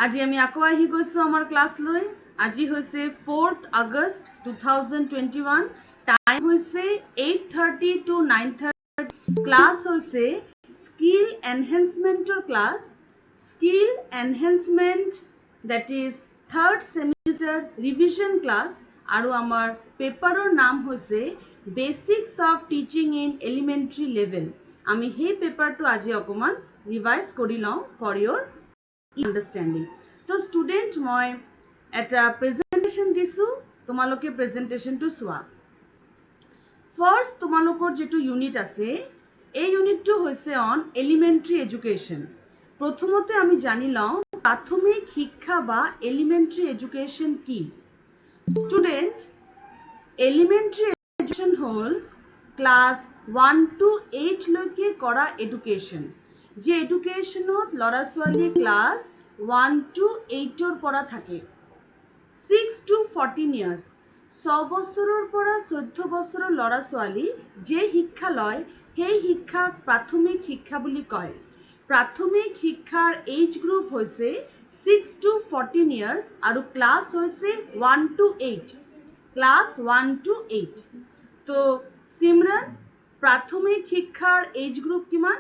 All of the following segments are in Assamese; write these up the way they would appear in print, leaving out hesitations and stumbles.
আজি আমি আকৌ আহি গৈছোঁ আমাৰ ক্লাছ লৈ। আজি হৈছে 4th August 2021। টাইম হৈছে 8:30 to 9:30। ক্লাছ হৈছে স্কিল এনহেন্সমেন্টৰ class. Skill enhancement that is 3rd semester revision class আৰু আমাৰ পেপাৰৰ নাম হৈছে basics of teaching in elementary level. আমি সেই পেপাৰটো আজি অকণমান ৰিভাইজ কৰি লওঁ ফৰ ইয়ৰ আন্ডাৰষ্টেণ্ডিং। তো ষ্টুডেণ্ট মই এটা প্ৰেজেণ্টেশ্যন দিছোঁ, তোমালোকে প্ৰেজেণ্টেশ্যনটো চোৱা। ফাৰ্ষ্ট তোমালোকৰ যিটো ইউনিট আছে এই ইউনিটটো হৈছে অন এলিমেণ্টাৰী এডুকেশ্যন। প্ৰথমতে আমি জানি লওঁ প্ৰাথমিক শিক্ষা বা এলিমেণ্টাৰী এডুকেশ্যন কি। ষ্টুডেণ্ট এলিমেণ্টাৰী এডুকেশ্যন হ'ল ক্লাছ 1 to 8 লৈকে কৰা এডুকেশ্যন। যে এডুকেশ্যনত ল'ৰা ছোৱালী ক্লাছ 1 to 8ৰ পৰা থাকে। 6 to 14 years 6 বছৰৰ পৰা 14 বছৰৰ ল'ৰা ছোৱালী যে শিক্ষা লয় সেই শিক্ষাক প্ৰাথমিক শিক্ষা বুলি কয়। প্ৰাথমিক শিক্ষাৰ এজ গ্ৰুপ হৈছে 6 to 14 years আৰু ক্লাছ হৈছে 1 to 8। Class 1 to 8। তো সিমৰন প্ৰাথমিক শিক্ষাৰ এজ গ্ৰুপ কিমান?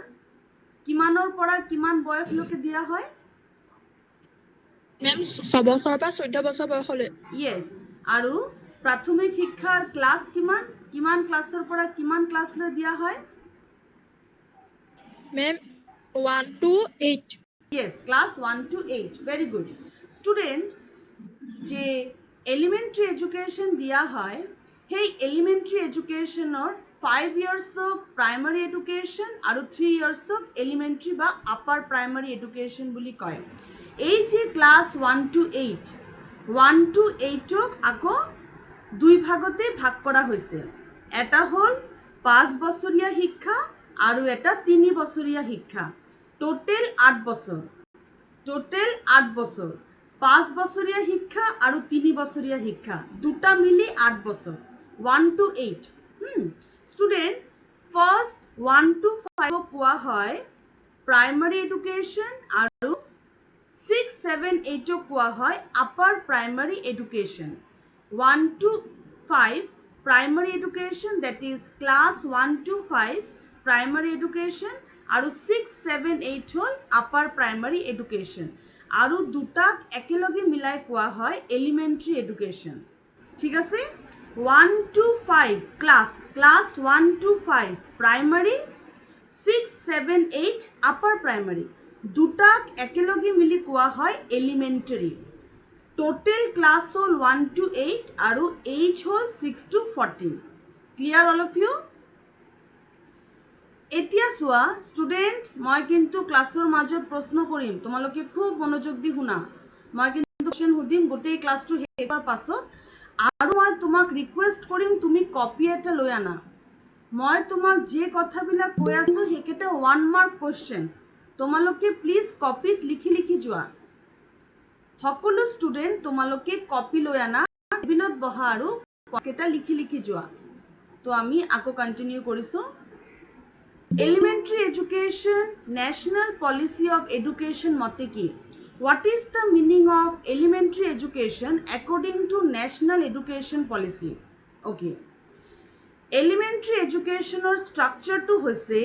কিমানৰ পৰা কিমান বয়সলৈকে দিয়া হয়? মেম 6 বছৰৰ পৰা 14 বছৰ বয়সলৈ। ইয়েছ। আৰু প্ৰাথমিক শিক্ষাৰ ক্লাছ কিমান? কিমান ক্লাছৰ পৰা কিমান ক্লাছলৈ দিয়া হয়? Ma'am 1 to 8। Yes, class 1 to 8। Very good. Student যে এলিমেণ্টাৰী এডুকেশ্যন দিয়া হয় সেই এলিমেণ্টাৰী এডুকেশ্যনৰ 5 yearsক প্ৰাইমাৰী এডুকেশ্যন আৰু 3 yearsক এলিমেণ্টাৰী বা আপাৰ প্ৰাইমাৰী এডুকেশ্যন বুলি কয়। এই যে ক্লাছ 1 to 8 1 to 8ক আকৌ দুই ভাগতে ভাগ কৰা হৈছে। এটা হ'ল 5 বছৰীয়া শিক্ষা আৰু এটা 3 বছৰীয়া শিক্ষা। টোটেল 8 বছৰ। টোটেল 8 বছৰ। 5 বছৰীয়া শিক্ষা আৰু 3 বছৰীয়া শিক্ষা দুটা মিলি 8 বছৰ। 1 to 8। ষ্টুডেণ্ট ফাৰ্ষ্ট 1 to 5ক কোৱা হয় প্ৰাইমাৰী এডুকেশ্যন আৰু 6, 7, 8ক কোৱা হয় upper primary education. 1 to 5 primary education that is class 1 to 5 primary education আৰু 6, 7, 8 হ'ল আপাৰ প্ৰাইমাৰী এডুকেশ্যন। আৰু দুটাক একেলগে মিলাই কোৱা হয় এলিমেণ্টাৰী এডুকেশ্যন। ঠিক আছে? 1 to 5 class 1 to 5 primary, 6, 7, 8 upper primary. দুটাক একেলগে মিলি কোৱা হয় এলিমেণ্টাৰী। টোটেল ক্লাছ হ'ল 1 to 8 আৰু এজ হ'ল 6 to 14। Clear all of you? এতিয়া চোৱা ষ্টুডেণ্ট, মই কিন্তু ক্লাছৰ মাজত প্ৰশ্ন কৰিম, তোমালোকে খুব মনোযোগ দি শুনা। মই কিন্তু কোৱেশ্চন সুধিম গোটেই ক্লাছটো শেষ হোৱাৰ পাছত। আৰু মই তোমাক ৰিকুৱেষ্ট কৰিম তুমি কপি এটা লৈ আনা। মই তোমাক যে কথাবিলাক কৈ আছোঁ সেইকেইটা 1 mark কুৱেশ্চনছ। তোমালোকে প্লিজ কপিত লিখি লিখি যোৱা। সকলো ষ্টুডেণ্ট তোমালোকে কপি লৈ আনা, টেবিলত বহা আৰু কেইটা লিখি লিখি যোৱা। তো আমি আকৌ কণ্টিনিউ কৰিছোঁ। Elementary education, national policy of education মতে কি? What is the meaning of elementary education according to national education policy? Okay. Elementary education or structure to hoise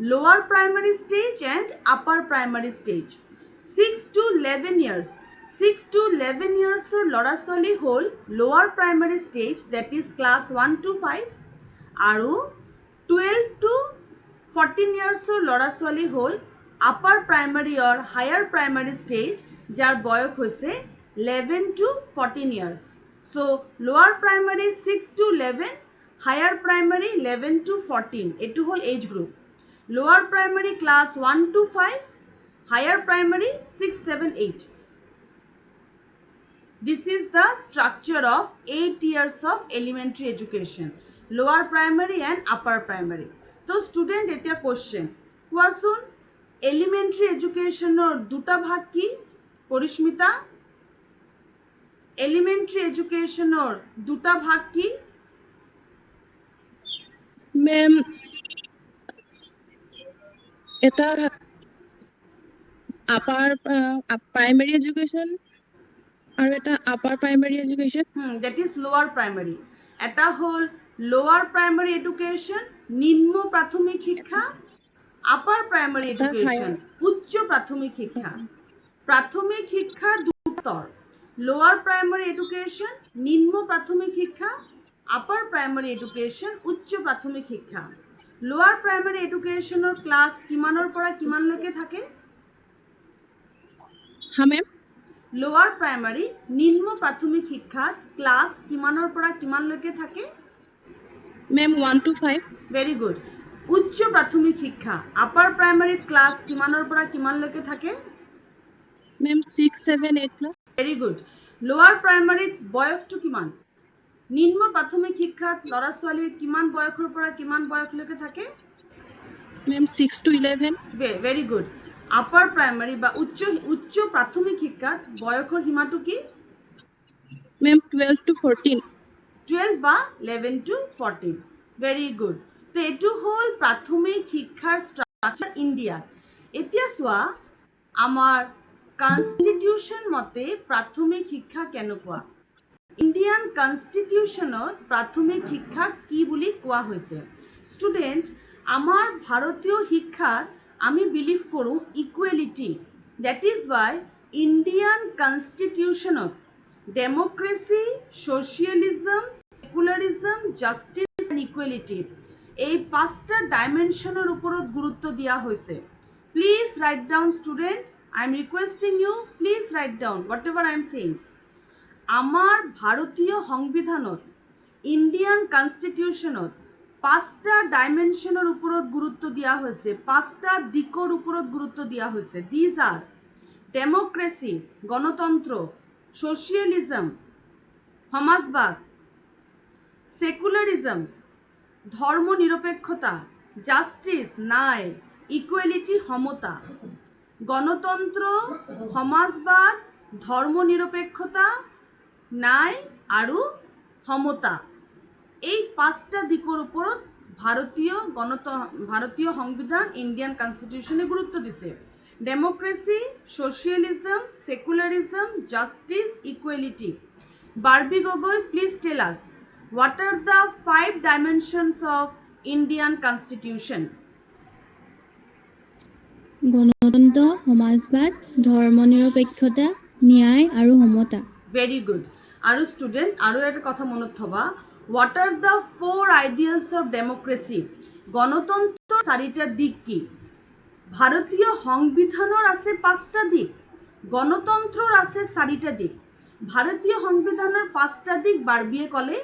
lower primary stage and upper primary stage. 6 to 11 years. 6 to 11 years or lora soli hol lower primary stage that is class 1 to 5. Aru 12 to 14 years or lora soli hol upper primary or higher primary stage jar boyok hoise 11 to 14 years. So lower primary 6 to 11, higher primary 11 to 14. Etu hol age group. Lower primary class 1 to 5, higher primary 6, 7, 8. This is the structure of 8 years of elementary education. Lower primary and upper primary. So student etia question. Koasun elementary education or duta bhag ki? Porishmita? Elementary education or duta bhag ki? Ma'am এটা আপাৰ প্ৰাইমেৰী এডুকেশ্যন আৰু এটা upper primary education that is lower primary. এটা হল lower primary education, নিম্ন প্রাথমিক শিক্ষা, আপার প্রাইমারি এডুকেশন, উচ্চ প্রাথমিক শিক্ষা। প্রাথমিক শিক্ষার দুটো স্তর, লোয়ার প্রাইমারি এডুকেশন, নিম্ন প্রাথমিক শিক্ষা, আপার প্রাইমারি এডুকেশন, উচ্চ প্রাথমিক শিক্ষা। লোয়ার প্রাইমারি এডুকেশনৰ ক্লাছ কিমানৰ পৰা কিমানলৈকে থাকে? হা মেম লোৱাৰ প্ৰাইমাৰী নিম্ন প্ৰাথমিক শিক্ষাত ক্লাছ কিমানৰ পৰা কিমানলৈকে থাকে? Ma'am 1 to 5 very good. উচ্চ প্ৰাথমিক শিক্ষা আপাৰ প্ৰাইমাৰীত ক্লাছ কিমানৰ পৰা কিমানলৈকে থাকে? Ma'am 6 7 8 class very good. লোৱাৰ প্ৰাইমাৰীত বয়সটো কিমান? নিম্ন প্ৰাথমিক শিক্ষাত ল'ৰা ছোৱালীৰ কিমান বয়সৰ পৰা কিমান বয়সলৈকে থাকে? Ma'am 6 to 11 very good. Upper primary বা উচ্চ প্ৰাথমিক শিক্ষাত বয়সৰ সীমাটো কি? মেম 12 to 14 12 বা 11 to 14। Very good. তো এইটো হ'ল প্ৰাথমিক শিক্ষাৰ ষ্ট্ৰাকচাৰ ইণ্ডিয়াত। এতিয়া চোৱা আমাৰ কনষ্টিটিউশ্যন মতে প্ৰাথমিক শিক্ষা কেনেকুৱা? ইণ্ডিয়ান কনষ্টিটিউশ্যনত প্ৰাথমিক শিক্ষাক কি বুলি কোৱা হৈছে? ষ্টুডেণ্ট, আমাৰ ভাৰতীয় শিক্ষাত আমি বিলিভ কৰোঁ equality. That is why Indian কনষ্টিটিউশ্যনত democracy, socialism, secularism, justice and equality এই 5টা ডাইমেনশ্যনৰ ওপৰত গুৰুত্ব দিয়া হৈছে। Please write down student, I am requesting you, please write down whatever I am saying. আমাৰ ভাৰতীয় সংবিধানত ইণ্ডিয়ান কনষ্টিটিউশ্যনত 5টা ডাইমেনশ্যনৰ ওপৰত গুৰুত্ব দিয়া হৈছে, 5টা দিশৰ ওপৰত গুৰুত্ব দিয়া হৈছে। দিজ আৰ ডেম'ক্ৰেচি, গণতন্ত্ৰ, ছ'চিয়েলিজম, সমাজবাদ, সেকুলাৰিজম, ধৰ্ম নিৰপেক্ষতা, জাস্টিস, ন্যায়, ইকুৱেলিটি, সমতা। গণতন্ত্ৰ, সমাজবাদ, ধৰ্ম নিৰপেক্ষতা, ন্যায় আৰু সমতা, এই 5টা দিশৰ ওপৰত ভাৰতীয় সংবিধান ইণ্ডিয়ান কনষ্টিটিউশ্যনে গুৰুত্ব দিছে। Democracy, socialism, secularism, justice, equality. Barbi Gogoi, please tell us what are the 5 dimensions of Indian Constitution? গণতন্ত্ৰ, সমাজবাদ, ধৰ্মনিৰপেক্ষতা, ন্যায় আৰু সমতা। Very good. আৰু ষ্টুডেণ্ট আৰু এটা কথা মনত থবা, what are the 4 ideals of democracy? গণতন্ত্ৰৰ 4টা দিক কি? ভাৰতীয় সংবিধানৰ আছে 5টা দিক, গণতন্ত্ৰৰ আছে 4টা দিক। ভাৰতীয় সংবিধানৰ 5টা দিক বাৰ্বিয়ে ক'লে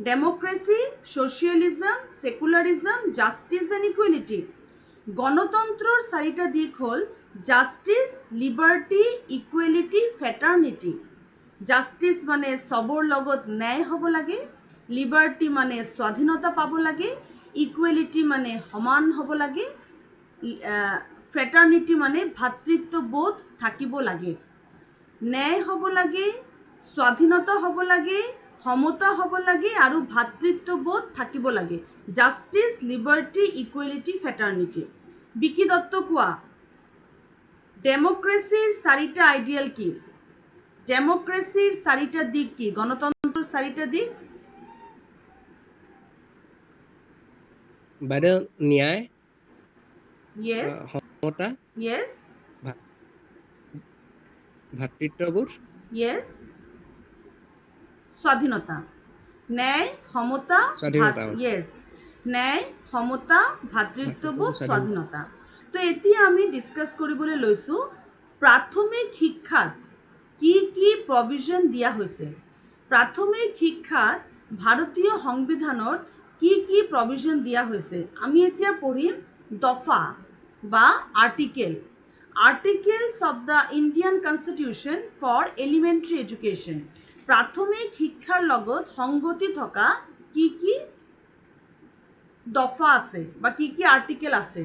ডেম'ক্ৰেচি, ছ'চিয়েলিজম, সেকুলাৰিজম, জাষ্টিস এণ্ড ইকুৱেলিটি। গণতন্ত্ৰৰ 4টা দিক হ'ল জাষ্টিস, লিবাৰ্টি, ইকুৱেলিটি, ফ্ৰেটাৰ্নিটি। জাষ্টিস মানে চবৰ লগত ন্যায় হ'ব লাগে, লিবাৰ্টি মানে স্বাধীনতা পাব লাগে, ইকুৱেলিটি মানে সমান হ'ব লাগে, ফ্ৰেটাৰ্নিটি মানে ভাতৃত্ববোধ থাকিব লাগে। ন্যায় হ'ব লাগে, স্বাধীনতা হ'ব লাগে, সমতা হ'ব লাগে আৰু ভাতৃত্ববোধ থাকিব লাগে। জাষ্টিস, লিবাৰ্টি, ইকুৱেলিটি, ফ্ৰেটাৰ্নিটি। বিকি দত্ত কোৱা, ডেম'ক্ৰেচিৰ 4টা আইডিয়াল কি? ডেম'ক্ৰেচিৰ 4টা দিক কি? গণতন্ত্ৰৰ 4টা দিক? বাইদেউ ন্যায়, Yes. সমতা, Yes. ভাতৃত্ববোধ, Yes. স্বাধীনতা। ন্যায়, সমতা, yes. ন্যায়, সমতা, ভাতৃত্ববোধ, স্বাধীনতা। তো এতিয়া আমি ডিছকাছ কৰিবলৈ লৈছো প্ৰাথমিক শিক্ষাত কি কি প্ৰভিজন দিয়া হৈছে। প্ৰাথমিক শিক্ষাত ভাৰতীয় সংবিধানত কি কি প্ৰভিজন দিয়া হৈছে। আমি এতিয়া পঢ়িম দফা বা article. Articles of the Indian Constitution for Elementary Education. প্ৰাথমিক শিক্ষাৰ লগত সংগতি থকা কি কি দফা আছে বা কি কি আৰ্টিকেল আছে।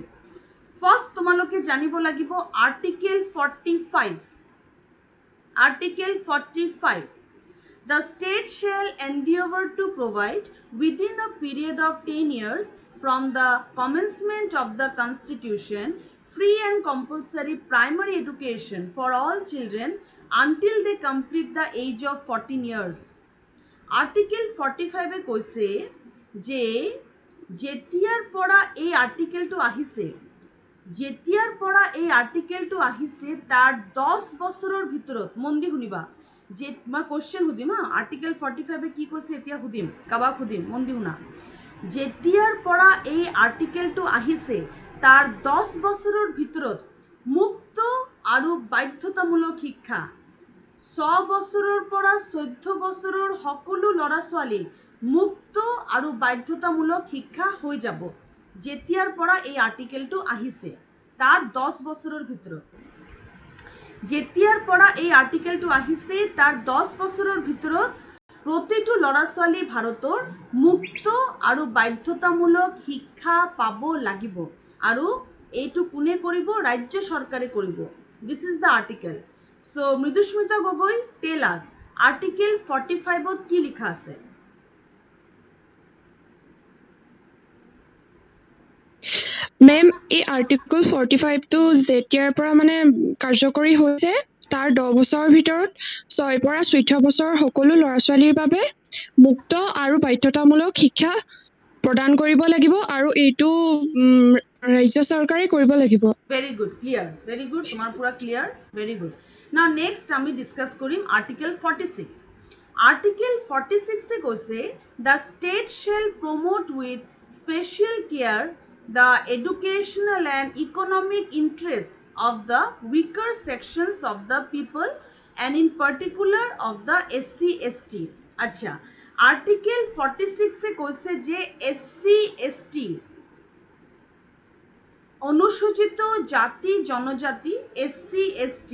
ফাৰ্ষ্ট তোমালোকে জানিব লাগিব article 45। Article 45. The state shall endeavour to provide within a period of 10 years from the commencement of the Constitution free and compulsory primary education for all children until they complete the age of 14 years. Article 45 এ কৈছে যে যেতিয়াৰ পৰা এই আৰ্টিকেলটো আহিছে যেতিয়াৰ পৰা এই আৰ্টিকেলটো আহিছে তাৰ 10 বছৰৰ ভিতৰত মন দি শুনিবা যে মই কোৱেশ্চন সুধিম আৰ্টিকেল 45 এ কি কৈছে এতিয়া সুধিম কাবাক সুধিম মন দি শুনা যেতিয়াৰ পৰা এই আৰ্টিকেলটো আহিছে তাৰ 10 বছৰৰ ভিতৰত মুক্ত আৰু বাধ্যতামূলক শিক্ষা 6 বছৰৰ পৰা 14 বছৰৰ সকলো ল'ৰা ছোৱালী মুক্ত আৰু বাধ্যতামূলক শিক্ষা হৈ যাব যেতিয়াৰ পৰা এই আৰ্টিকেলটো আহিছে তাৰ 10 বছৰৰ ভিতৰত যেতিয়াৰ পৰা এই আৰ্টিকেলটো আহিছে তাৰ 10 বছৰৰ ভিতৰত প্ৰতিটো ল'ৰা ছোৱালী ভাৰতৰ মুক্ত আৰু বাধ্যতামূলক শিক্ষা পাব লাগিব আৰু এইটো কোনে কৰিব ৰাজ্য চৰকাৰে কৰিব this is the article so Mridusmita Gogoi টেল আস আৰ্টিকেল 45 ত কি লিখা আছে মেম এই আৰ্টিকল 45 টো যেতিয়াৰ পৰা মানে কাৰ্যকৰী হৈছে তাৰ 10 বছৰৰ ভিতৰত 6 পৰা 14 বছৰৰ সকলো ল'ৰা ছোৱালীৰ বাবে মুক্ত আৰু বাধ্যতামূলক শিক্ষা প্ৰদান কৰিব লাগিব আৰু এইটো ৰাজ্য চৰকাৰে কৰিব লাগিব very good clear very good তোমার পুরা clear very good now next আমি ডিসকাস করিম আর্টিকেল 46 আর্টিকেল 46 এ কৈছে the state shall promote with special care the educational and economic interests of the weaker sections of the people and in particular of the SC ST আচ্ছা আর্টিকেল 46 এ কৈছে যে SC ST অনুসূচিত জাতি জনজাতি SC ST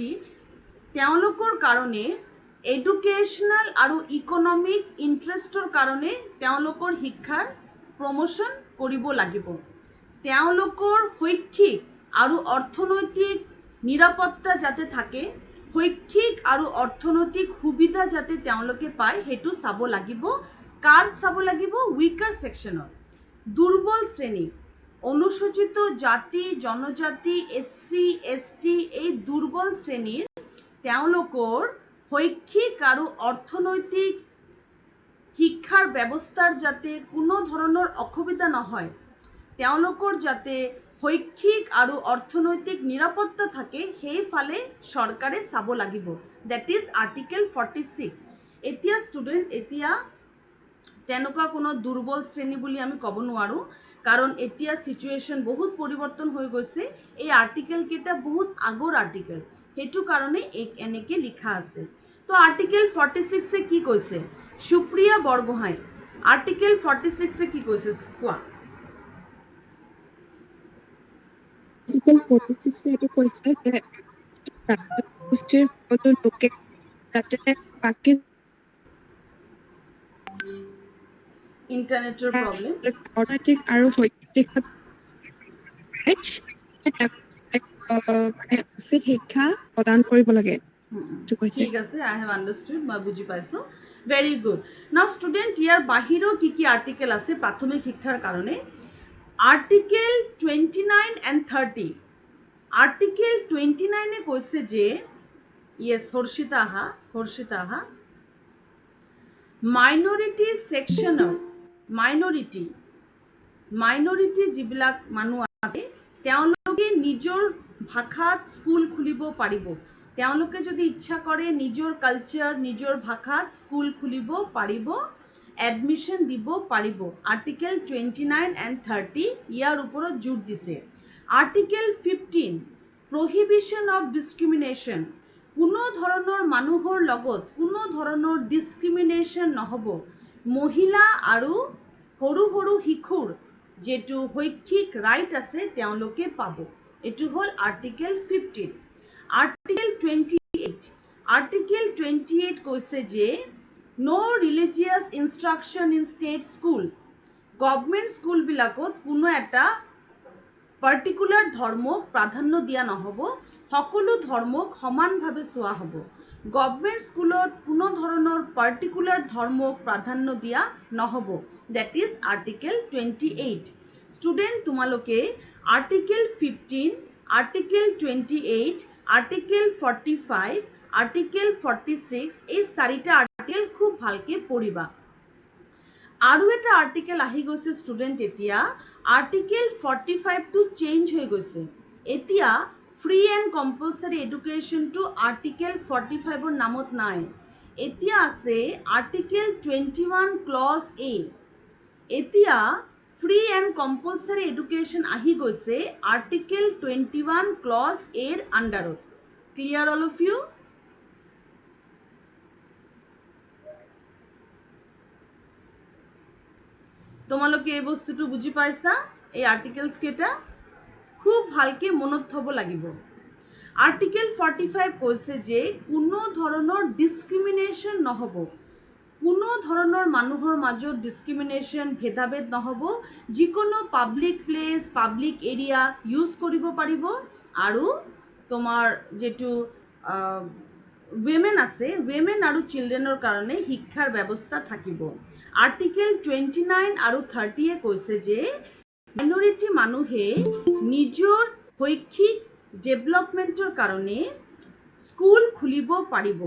তেওঁলোকৰ কাৰণে এডুকেশনাল আৰু ইকোনমিক ইন্টাৰেষ্টৰ কাৰণে তেওঁলোকৰ শিক্ষাৰ প্ৰমোশন কৰিব লাগিব তেওঁলোকৰ শৈক্ষিক আৰু অৰ্থনৈতিক নিৰাপত্তা যাতে থাকে শৈক্ষিক আৰু অৰ্থনৈতিক সুবিধা যাতে তেওঁলোকে পায় হেতু চাব লাগিব কাৰ চাব লাগিব উইকাৰ সেকশনৰ দুৰ্বল শ্ৰেণী অনুসূচিত জাতি জনজাতি SC ST এই দুৰ্বল শ্ৰেণীৰ তেওঁলোকৰ শৈক্ষিক আৰু অৰ্থনৈতিক শিক্ষাৰ ব্যৱস্থাৰ যাতে কোনো ধৰণৰ অসুবিধা নহয় তেওঁলোকৰ যাতে শৈক্ষিক আৰু অৰ্থনৈতিক নিৰাপত্তা থাকে সেইফালে চৰকাৰে চাব লাগিব দ্যাট ইজ আৰ্টিকেল 46 এতিয়া ষ্টুডেন্ট এতিয়া তেনেকুৱা কোনো দুৰ্বল শ্ৰেণী বুলি আমি ক'ব নোৱাৰো কাৰণ এতিয়া সিচুৱেশন বহুত পৰিৱৰ্তন হৈ গৈছে এই আৰ্টিকেল কেটা বহুত আগৰ আৰ্টিকেল হেতু কাৰণে এনেকে লিখা আছে তো আৰ্টিকেল 46 এ কি কৈছে সুপ্ৰিয়া বৰগোহাঁই আৰ্টিকেল 46 এ কি কৈছে কোৱা আৰ্টিকেল 46 এটো কৈছে যে গোষ্ঠীৰ সকলো লোকে যাতে বাকী ইন্টাৰনেটৰ প্ৰব্লেম অৰ্থনৈতিক আৰু শৈক্ষিক শিক্ষা প্ৰদান কৰিব লাগে ঠিক আছে আই হ্যাভ আন্ডারস্টুড মই বুজি পাইছো ভেরি গুড নাও স্টুডেন্ট ইয়ার বাহিরেও কি কি আর্টিকেল আছে প্রাথমিক শিক্ষার কারণে আর্টিকেল 29 and 30 আর্টিকেল 29 এ কৈছে যে ইয়েস হর্ষিতা আহা মাইনরিটি সেকশনৰ মাইনৰিটি যিবিলাক মানুহ আছে তেওঁলোকে নিজৰ ভাষাত স্কুল খুলিব পাৰিব তেওঁলোকে যদি ইচ্ছা কৰে নিজৰ কালচাৰ নিজৰ ভাষাত স্কুল খুলিব পাৰিব এডমিশন দিব পাৰিব আৰ্টিকেল 29 and 30 ইয়াৰ ওপৰত জোৰ দিছে আৰ্টিকেল 15 prohibition of discrimination কোনো ধৰণৰ মানুহৰ লগত কোনো ধৰণৰ ডিসক্ৰিমিনেশন নহব মহিলা আৰু সৰু সৰু শিশুৰ যেটো শৈক্ষিক ৰাইট আছে তেওঁলোকে পাব এটো হল আৰ্টিকেল 15 আৰ্টিকেল 28 কৈছে যে no religious instruction in state school government school বিলাকত কোনো এটা পাৰ্টিকুলাৰ ধৰ্মক প্ৰাধান্য দিয়া নহব সকলো ধৰ্মক সমানভাবে চোৱা হ'ব গভৰ্নমেন্ট স্কুলত কোনো ধৰণৰ পাৰ্টিকুলাৰ ধৰ্মক প্ৰাধান্য দিয়া নহব দ্যাট ইজ আৰ্টিকেল 28 স্টুডেন্ট তোমালোকে আৰ্টিকেল 15 আৰ্টিকেল 28, আৰ্টিকেল 45, আৰ্টিকেল 46 এই চাৰিটা আৰ্টিকেল খুব ভালকে পঢ়িবা। আৰু এটা আৰ্টিকেল আহি গৈছে ষ্টুডেণ্ট এতিয়া, আৰ্টিকেল 45টো চেঞ্জ হৈ গৈছে। এতিয়া ফ্ৰী এণ্ড কম্পালচাৰী এডুকেশ্যনটো আৰ্টিকেল 45ৰ নামত নাই, এতিয়া আছে আৰ্টিকেল 21 ক্লজ A। এতিয়া ফ্ৰী এণ্ড কম্পালচাৰী এডুকেশ্যন আহি গৈছে আৰ্টিকেল 21 ক্লজ এৰ আণ্ডাৰত। Clear all of you? তোমালোকে এই বস্তুটো বুজি পাইছা? এই আৰ্টিকেলছ কেইটা খুব ভালকে মনত থব লাগিব। আৰ্টিকেল 45 কৈছে যে কোনো ধৰণৰ ডিছক্ৰিমিনেশ্যন নহ'ব, কোনো ধৰণৰ মানুহৰ মাজত ডিছক্ৰিমিনেশ্যন ভেদাভেদ নহ'ব, যিকোনো public place public area use কৰিব পাৰিব। আৰু তোমাৰ যিটো উইমেন আছে, উইমেন আৰু চিলড্ৰেনৰ কাৰণে শিক্ষাৰ ব্যৱস্থা থাকিব। আৰ্টিকেল 29 আৰু 30 কৈছে যে মাইনৰিটি মানুহে নিজৰ শৈক্ষিক ডেভেলপমেণ্টৰ কাৰণে স্কুল খুলিব পাৰিব।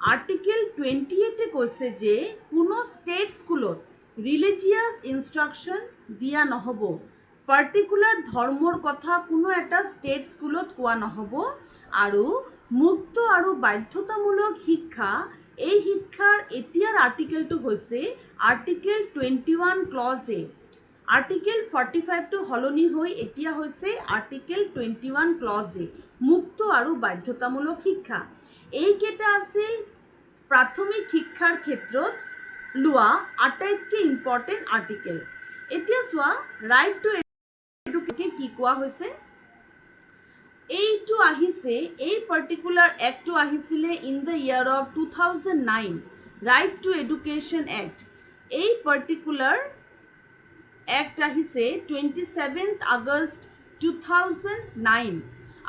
আৰ্টিকেল 28 কৈছে যে কোনো ষ্টেট স্কুলত ৰিলিজিয়াছ ইনষ্ট্ৰাকশ্যন দিয়া নহ'ব, পাৰ্টিকুলাৰ ধৰ্মৰ কথা কোনো এটা ষ্টেট স্কুলত কোৱা নহ'ব। আৰু মুক্ত আৰু বাধ্যতামূলক শিক্ষা, এই শিক্ষাৰ এতিয়াৰ আৰ্টিকেলটো হৈছে আৰ্টিকেল 21 ক্লজ A। আৰ্টিকেল 45টো সলনি হৈ এতিয়া হৈছে আৰ্টিকেল 21 ক্লজ A, মুক্ত আৰু বাধ্যতামূলক শিক্ষা। এইকেইটা আছে প্ৰাথমিক শিক্ষাৰ ক্ষেত্ৰত লোৱা আটাইতকৈ ইম্পৰ্টেণ্ট আৰ্টিকেল। এতিয়া চোৱা ৰাইট টু এডুকেশ্যন কি কোৱা হৈছে। এইটো আহিছে, এই পাৰ্টিকুলাৰ এক্টটো আহিছিলে in the year of 2009, right to education act. এই পাৰ্টিকুলাৰ এক্ট আহিছে 27 আগষ্ট 2009।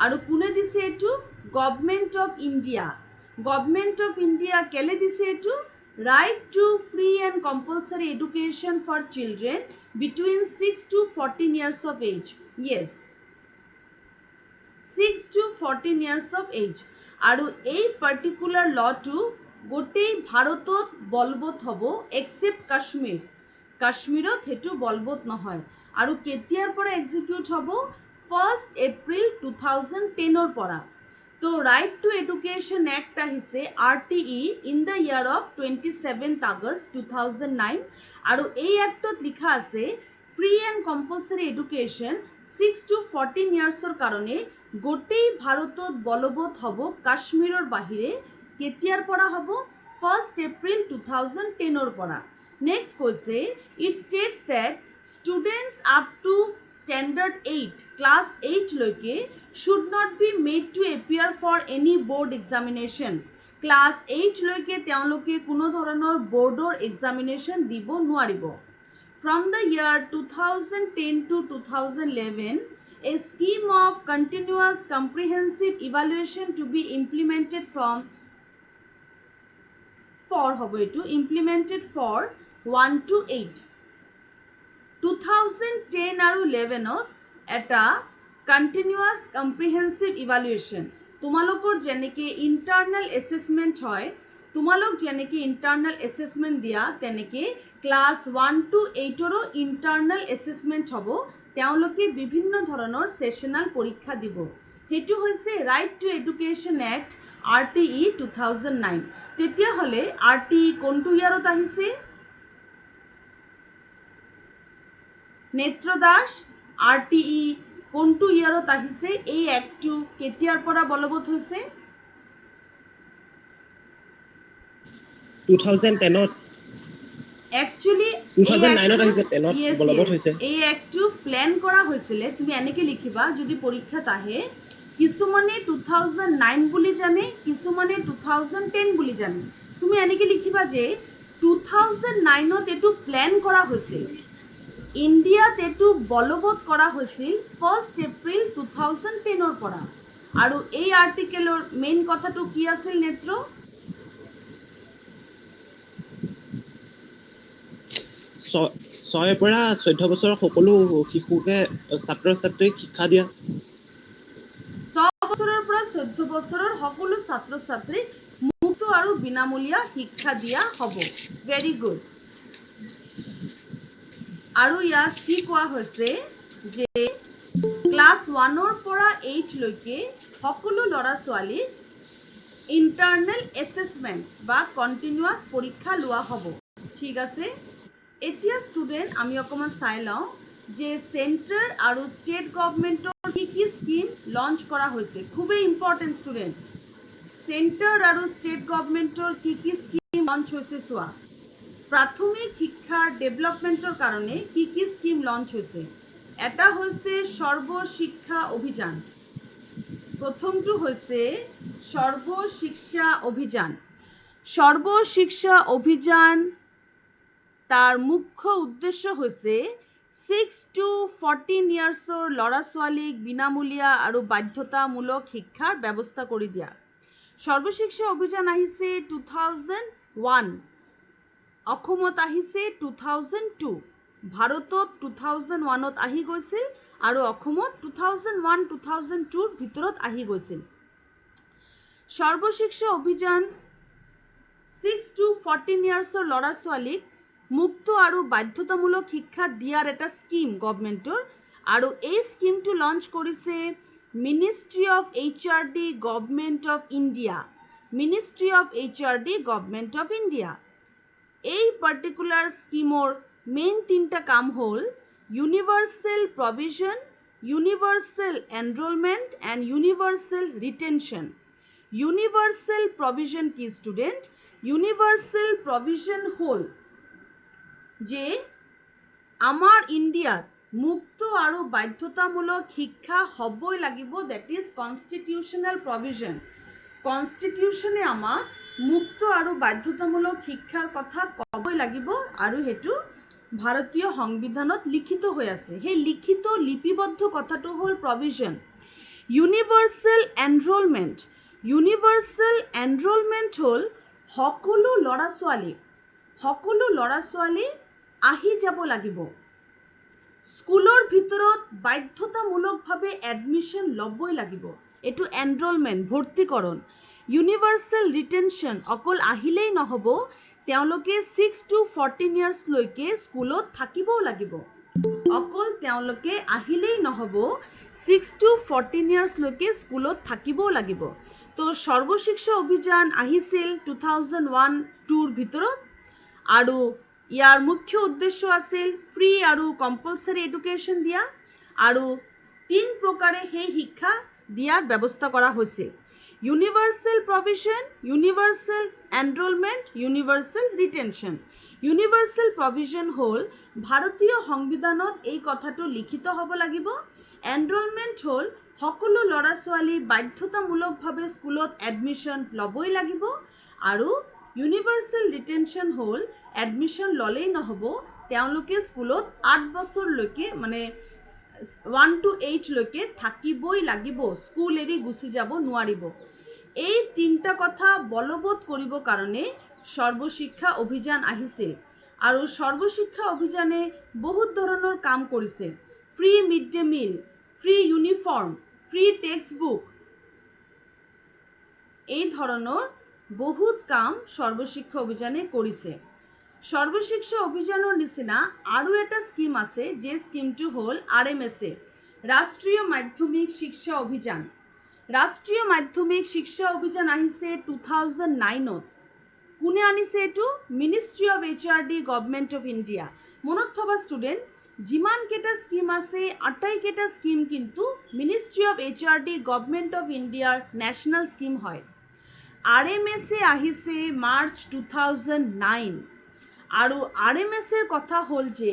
আৰু কোনে দিছে এইটো? Government of India. Government of India কেলে দিছে এইটো? Right to free and compulsory education for children between 6 to 14 years of age. Yes, 6 to 14 years of age। আৰু এই পাৰ্টিকুলাৰ লটো গোটেই ভাৰতত বলবৎ হ'ব এক্সেপ্ট কাশ্মীৰ। কাশ্মীৰত সেইটো বলবৎ নহয়। আৰু কেতিয়াৰ পৰা এক্সিকিউট হ'ব? 1 এপ্ৰিল 2010 পৰা। তো ৰাইট টু এডুকেশ্যন এক্ট আহিছে RTE in the year of 27 August 2009। আৰু এই এক্টত লিখা আছে free and compulsory education 6 to 14 yearsৰ কাৰণে গোটেই ভাৰতত বলবৎ হ'ব কাশ্মীৰৰ বাহিৰে। কেতিয়াৰ পৰা হ'ব? 1 এপ্ৰিল 2010 পৰা। নেক্সট কৈছে it states date students up to standard 8, class 8 লৈকে should not be made to appear for any board examination। class 8 লৈকে তেওঁলোকে কোনো ধৰণৰ boardৰ examination দিব নোৱাৰিব। From the year 2010 to 2011, a scheme of continuous comprehensive evaluation to be implemented implemented for 1 to 8। 2010 আৰু 11ত এটা কণ্টিনিউৱাছ কম্প্ৰিহেনচিভ ইভালুৱেশ্যন, তোমালোকৰ যেনেকৈ ইণ্টাৰনেল এছেছমেণ্ট হয়, তোমালোক যেনেকৈ ইণ্টাৰনেল এছেছমেণ্ট দিয়া তেনেকৈ ক্লাছ 1 to 8ৰো ইণ্টাৰনেল এছেছমেণ্ট হ'ব। তেওঁলোকে বিভিন্ন ধৰণৰ ছেশ্যনেল পৰীক্ষা দিব। সেইটো হৈছে right to education act RTE 2009। তেতিয়াহ'লে RTE কোনটো ইয়াৰত আহিছে? নেত্ৰ দাস, RTE কোনটো ইয়াৰত আহিছে? এই এক্টটো কেতিয়াৰ পৰা বলবৎ হৈছে? 2010ত। একচুয়ালি 2009ত আহিছে, 10ত বলবৎ হৈছে। এই এক্টটো প্ল্যান কৰা হৈছিলে। তুমি এনেকৈ লিখিবা যদি পৰীক্ষাত আহে, কিছুমানে 2009 বুলি জানে, কিছুমানে 2010 বুলি জানে। তুমি এনেকৈ লিখিবা যে 2009ত এইটো প্ল্যান কৰা হৈছিল, ইণ্ডিয়াত এইটো বলবৎ কৰা হৈছিল 1 এপ্ৰিল 2010 পৰা। আৰু এই আৰ্টিকেলৰ মেইন কথাটো কি আছিল নেত্ৰ? 6 পৰা 14 বছৰৰ সকলো শিশুকে ছাত্ৰ ছাত্ৰীক শিক্ষা দিয়া। বছৰৰ পৰা 14 বছৰৰ সকলো ছাত্ৰ ছাত্ৰীক মুক্ত আৰু বিনামূলীয়া শিক্ষা দিয়া হ'ব। Very good. আৰু ইয়াত কি কোৱা হৈছে যে ক্লাছ 1ৰ পৰা 8 লৈকে সকলো ল'ৰা ছোৱালীক ইণ্টাৰনেল এছেছমেণ্ট বা কণ্টিনিউৱাছ পৰীক্ষা লোৱা হ'ব। ঠিক আছে। এতিয়া ষ্টুডেণ্ট আমি অকণমান চাই লওঁ যে চেণ্ট্ৰেল আৰু ষ্টেট গভৰ্ণমেণ্টৰ কি স্কিম লঞ্চ কৰা হৈছে। খুবেই ইম্পৰ্টেণ্ট ষ্টুডেণ্ট। চেণ্ট্ৰেল আৰু ষ্টেট গভৰ্ণমেণ্টৰ কি স্কিম লঞ্চ হৈছে চোৱা। প্ৰাথমিক শিক্ষাৰ ডেভেলপমেণ্টৰ কাৰণে কি স্কিম লঞ্চ হৈছে। এটা হৈছে সৰ্বশিক্ষা অভিযান। প্ৰথমটো হৈছে সৰ্বশিক্ষা অভিযান। সৰ্বশিক্ষা অভিযান তাৰ মুখ্য উদ্দেশ্য হৈছে 6 to 14 ইয়াৰ্ছৰ ল'ৰা ছোৱালীক বিনামূলীয়া আৰু বাধ্যতামূলক শিক্ষাৰ ব্যৱস্থা কৰি দিয়া। সৰ্বশিক্ষা অভিযান আহিছে 2001, অসমত আহিছে 2002, ভাৰতত 2001ত আহি গৈছিল আৰু অসমত 2001-2002ৰ ভিতৰত আহি গৈছিল। সৰ্বশিক্ষা অভিযান 6 to 14 ইয়াৰ্ছৰ ল'ৰা ছোৱালীক মুক্ত আৰু বাধ্যতামূলক শিক্ষা দিয়াৰ এটা স্কিম গভৰ্ণমেণ্টৰ, আৰু এই স্কিমটো লঞ্চ কৰিছে ministry of HRD government of India. Ministry of HRD government of India. এই পাৰ্টিকুলাৰ স্কিমৰ মেইন 3টা কাম হ'ল universal provision, universal enrolment and universal retention. Universal provision কি ষ্টুডেণ্ট? ইউনিভাৰ্চেল প্ৰভিজন হ'ল যে আমাৰ ইণ্ডিয়াত মুক্ত আৰু বাধ্যতামূলক শিক্ষা হ'বই লাগিব। That is constitutional provision. কনষ্টিটিউশ্যনে আমাক মুক্ত আৰু বাধ্যতামূলক শিক্ষাৰ কথা ক'বই লাগিব, আৰু সেইটো ভাৰতীয় সংবিধানত লিখিত হৈ আছে। সেই লিখিত লিপিবদ্ধ কথাটো হ'ল provision. Universal enrolment. Universal enrolment হ'ল সকলো ল'ৰা ছোৱালী আহি যাব লাগিব। স্কুলৰ ভিতৰত বাধ্যতামূলকভাৱে এডমিশ্যন ল'বই লাগিব। এইটো এনৰোলমেণ্ট, ভৰ্তিকৰণ। ইউনিভাৰ্চেল ৰিটেনশ্যন, অকল আহিলেই নহ'ব, তেওঁলোকে 6 to 14 ইয়াৰ্ছলৈকে স্কুলত থাকিবও লাগিব। অকল তেওঁলোকে আহিলেই নহ'ব, 6 to 14 ইয়াৰ্ছলৈকে স্কুলত থাকিবও লাগিব। তো সৰ্বশিক্ষা অভিযান আহিছিল 2001-2ৰ ভিতৰত, আৰু ইয়াৰ মুখ্য উদ্দেশ্য আছিল ফ্ৰী আৰু কম্পালচাৰী এডুকেশ্যন দিয়া, আৰু 3 প্ৰকাৰে সেই শিক্ষা দিয়াৰ ব্যৱস্থা কৰা হৈছিল। Universal provision, universal enrolment, universal retention. Universal provision হ'ল ভাৰতীয় সংবিধানত এই কথাটো লিখিত হ'ব লাগিব। এনৰোলমেণ্ট হ'ল সকলো ল'ৰা ছোৱালী বাধ্যতামূলকভাৱে স্কুলত এডমিশ্যন ল'বই লাগিব, আৰু ইউনিভাৰ্চেল ৰিটেনশ্যন হ'ল এডমিশ্যন ল'লেই নহ'ব, তেওঁলোকে স্কুলত 8 বছৰলৈকে মানে 1 to 8 লৈকে থাকিবই লাগিব, স্কুল এৰি গুচি যাব নোৱাৰিব। এই 3টা কথা বলবৎ কৰিবৰ কাৰণে সৰ্বশিক্ষা অভিযান আহিছিল, আৰু সৰ্বশিক্ষা অভিযানে বহুত ধৰণৰ কাম কৰিছে। Free mid day meal, free uniform, free text book, এই ধৰণৰ বহুত কাম সৰ্বশিক্ষা অভিযানে কৰিছে। সৰ্বশিক্ষা অভিযানৰ নিচিনা আৰু এটা স্কিম আছে, যে স্কিমটো হ'ল RMSA, ৰাষ্ট্ৰীয় মাধ্যমিক শিক্ষা অভিযান। ৰাষ্ট্ৰীয় মাধ্যমিক শিক্ষা অভিযান আহিছে 2009ত। কোনে আনিছে এইটো? Ministry of HRD government of India. মনত থবা ষ্টুডেণ্ট, যিমান কেইটা স্কিম আছে আটাইকেইটা স্কিম কিন্তু ministry of HRD government of ইণ্ডিয়াৰ নেশ্যনেল স্কিম হয়। RMSA আহিছে মাৰ্চ 2009, আৰু RMSAৰ কথা হ'ল যে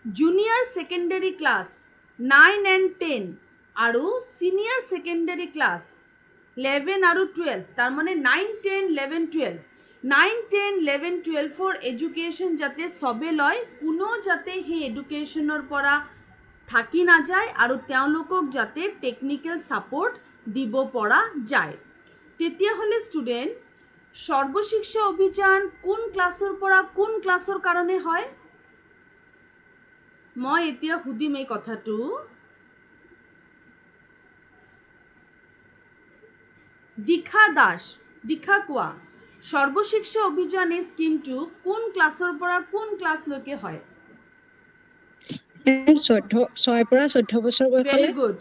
জুনিয়ৰ ছেকেণ্ডেৰী ক্লাছ 9 and 10 আৰু চিনিয়ৰ ছেকেণ্ডেৰী ক্লাছ 11 আৰু 12, তাৰমানে 9, 10, 11, 12, 9, 10, 11, 12ৰ এডুকেশ্যন যাতে চবে লয়, কোনো যাতে সেই এডুকেশ্যনৰ পৰা থাকি নাযায়, আৰু তেওঁলোকক যাতে টেকনিকেল ছাপোৰ্ট দিব পৰা যায়। তেতিয়াহ'লে ষ্টুডেণ্ট, সৰ্বশিক্ষা অভিযান কোন ক্লাছৰ পৰা কোন ক্লাছৰ কাৰণে হয়? মই এতিয়া সুধিম এই কথাটো। দীক্ষা দাস, দীক্ষা কোৱা সৰ্বশিক্ষা অভিযান এই স্কিমটো কোন ক্লাছৰ পৰা কোন ক্লাছলৈকে হয়? মেম 6 পৰা 14 বছৰ ভেৰি বয়সলৈ। গুড।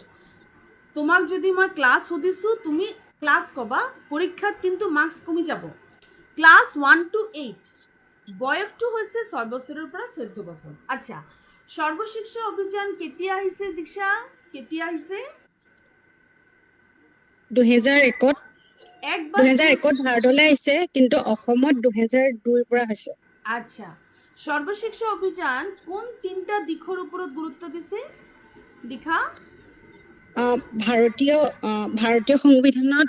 তোমাক যদি মই ক্লাছ সুধিছো তুমি ক্লাছ কবা, পৰীক্ষাত কিন্তু মাৰ্কস কমি যাব। ক্লাছ 1 to 8 বয়সটো হৈছে 6 বছৰৰ পৰা 14 বছৰ। আচ্ছা, সৰ্বশিক্ষা অভিযান কেতিয়া আহিছে দীক্ষা? কেতিয়া আহিছে? 2001ত একবাৰ 2001ত ভাৰতলৈ আহিছে, কিন্তু অসমত 2002ৰ পৰা হৈছে। আচ্ছা, সৰ্বশিক্ষা অভিযান কোন তিনটা দিশৰ ওপৰত গুৰুত্ব দিছে দীক্ষা? ভাৰতীয় সংবিধানত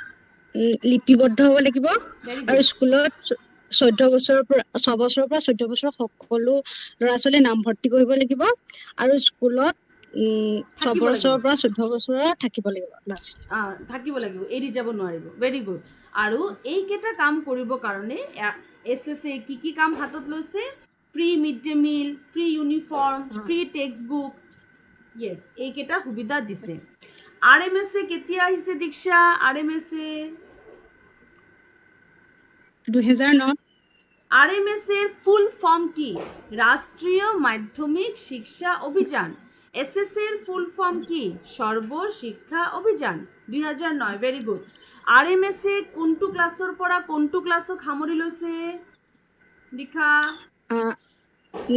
লিপিবদ্ধ হ'ব লাগিব, Very আৰু good. স্কুলত 6 বছৰৰ পৰা 14 বছৰ সকলো ল'ৰা ছোৱালী নামভৰ্তি কৰিব লাগিব, আৰু স্কুলত 6 থাকিব বছৰৰ লাগিব। পৰা 14 বছৰৰ থাকিব লাগিব ক্লাছ। থাকিব লাগিব, এৰি যাব নোৱাৰিব। Very good. আৰু এইকেইটা কাম কৰিবৰ কাৰণে SSA কি কাম হাতত লৈছে? Free mid day meal, free uniform, free text book, yes, এইকেইটা সুবিধা দিছে। RMSA কেতিয়া আহিছে দীক্ষা? RMSA 2009। RMSA এর ফুল ফর্ম কি? রাষ্ট্রীয় মাধ্যমিক শিক্ষা অভিযান। SSA এর ফুল ফর্ম কি? Sarva Shiksha Abhiyan 2009। Very good. RMSA কোনটো ক্লাছৰ পৰা কোনটো ক্লাছক সামৰি লৈছে দীক্ষা?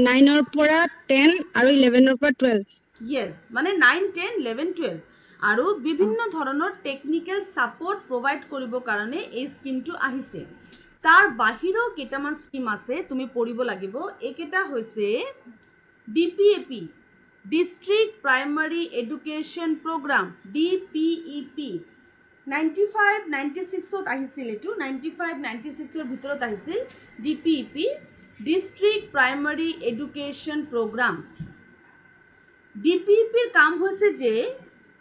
9ৰ পৰা 10 আৰু 11ৰ পৰা 12। ইয়েস, মানে 9, 10, 11, 12 আৰু বিভিন্ন ধৰণৰ টেকনিক্যাল সাপোৰ্ট প্ৰোভাইড কৰিবৰ কাৰণে এই স্কিমটো আহিছে। তাৰ বাহিৰেও কেইটামান স্কিম আছে, তুমি পঢ়িব লাগিব। এইকেইটা হৈছে DPEP, district primary education programme, DPEP 95-96ত আহিছিল। এইটো 95-96ৰ ভিতৰত আহিছিল DPEP, district primary education programme. ডিপিইপিৰ কাম হৈছে যে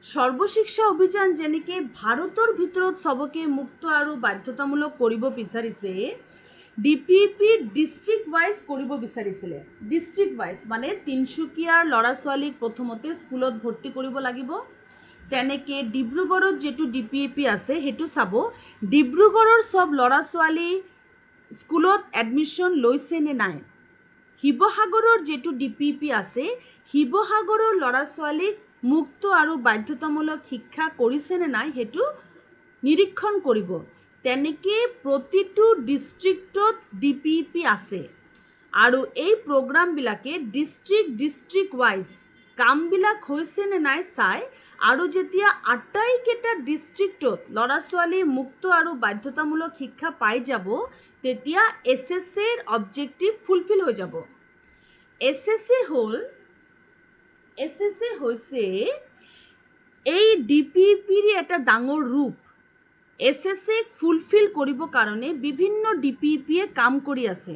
সৰ্বশিক্ষা অভিযান যেনেকে ভাৰতৰ ভিতৰত সবকে মুক্ত আৰু বাধ্যতামূলক কৰিব বিচাৰিছে, ডিপিইপিৰ ডিস্ট্ৰিক্ট ওয়াইজ কৰিব বিচাৰিছিলে। ডিস্ট্ৰিক্ট ওয়াইজ মানে তিনচুকীয়াৰ ল'ৰা ছোৱালীক প্ৰথমতে স্কুলত ভৰ্তি কৰিব লাগিব। তেনেকে ডিব্ৰুগড়ত যেটো ডিপিইপি আছে সেইটো চাব, ডিব্ৰুগড়ৰ সব ল'ৰা ছোৱালী স্কুলত এডমিশন লৈছে নে নাই। শিৱসাগৰৰ যেটো ডিপিইপি আছে, শিৱসাগৰৰ ল'ৰা ছোৱালীক মুক্ত আৰু বাধ্যতামূলক শিক্ষা কৰিছে নে নাই সেইটো নিৰীক্ষণ কৰিব। তেনেকে প্ৰতিটো ডিস্ট্ৰিক্টত ডিপিইপি আছে, আৰু এই প্ৰগ্ৰামবিলাকে ডিস্ট্ৰিক্ট ওয়াইজ কামবিলাক হৈছে নে নাই চাই, আৰু যেতিয়া আটাইকেইটা ডিস্ট্ৰিক্টত ল'ৰা ছোৱালী মুক্ত আৰু বাধ্যতামূলক শিক্ষা পাই যাব, তেতিয়া SSAৰ অবজেক্টিভ ফুলফিল হৈ যাব। SSA হৈছে এই ডিপিইপিৰ এটা ডাঙৰ ৰূপ। SSA ফুলফিল কৰিবৰ কাৰণে বিভিন্ন ডিপিইপিয়ে কাম কৰি আছে।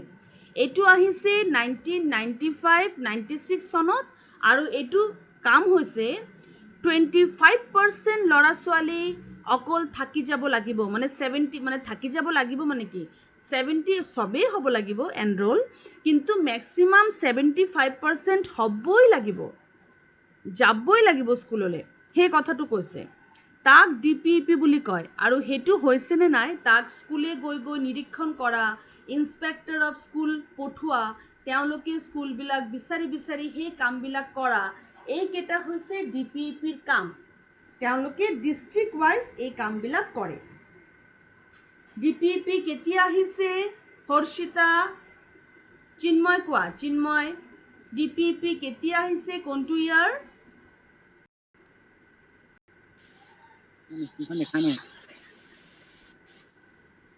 এইটো আহিছে 1995-96 চনত, আৰু এইটো কাম হৈছে 25% ল'ৰা ছোৱালী অকল থাকি যাব লাগিব, মানে 70 মানে থাকি যাব লাগিব মানে কি 70 সবেই হ'ব লাগিব এনৰোল, কিন্তু ম্যাক্সিমাম 75% হ'বই লাগিব, যাবই লাগিব স্কুললৈ, সেই কথাটো কৈছে। তাক ডিপিইপি বুলি কয়, আৰু হেতু হৈছে নে নাই তাক স্কুলে গৈ নিৰীক্ষণ কৰা, ইন্সপেক্টৰ অফ স্কুল পঠোৱা, তেওঁলোকে স্কুলবিলাক বিচাৰি সেই কামবিলাক কৰা, এইকেইটা হৈছে ডিপিইপিৰ কাম। তেওঁলোকে ডিস্ট্ৰিক্ট ওয়াইজ এই কামবিলাক কৰে। ডিপিইপি কেতিয়া আহিছে হৰ্ষিতা? চিন্ময় কোৱা, চিন্ময় ডিপিইপি কেতিয়া আহিছে, কোনটো ইয়াৰ?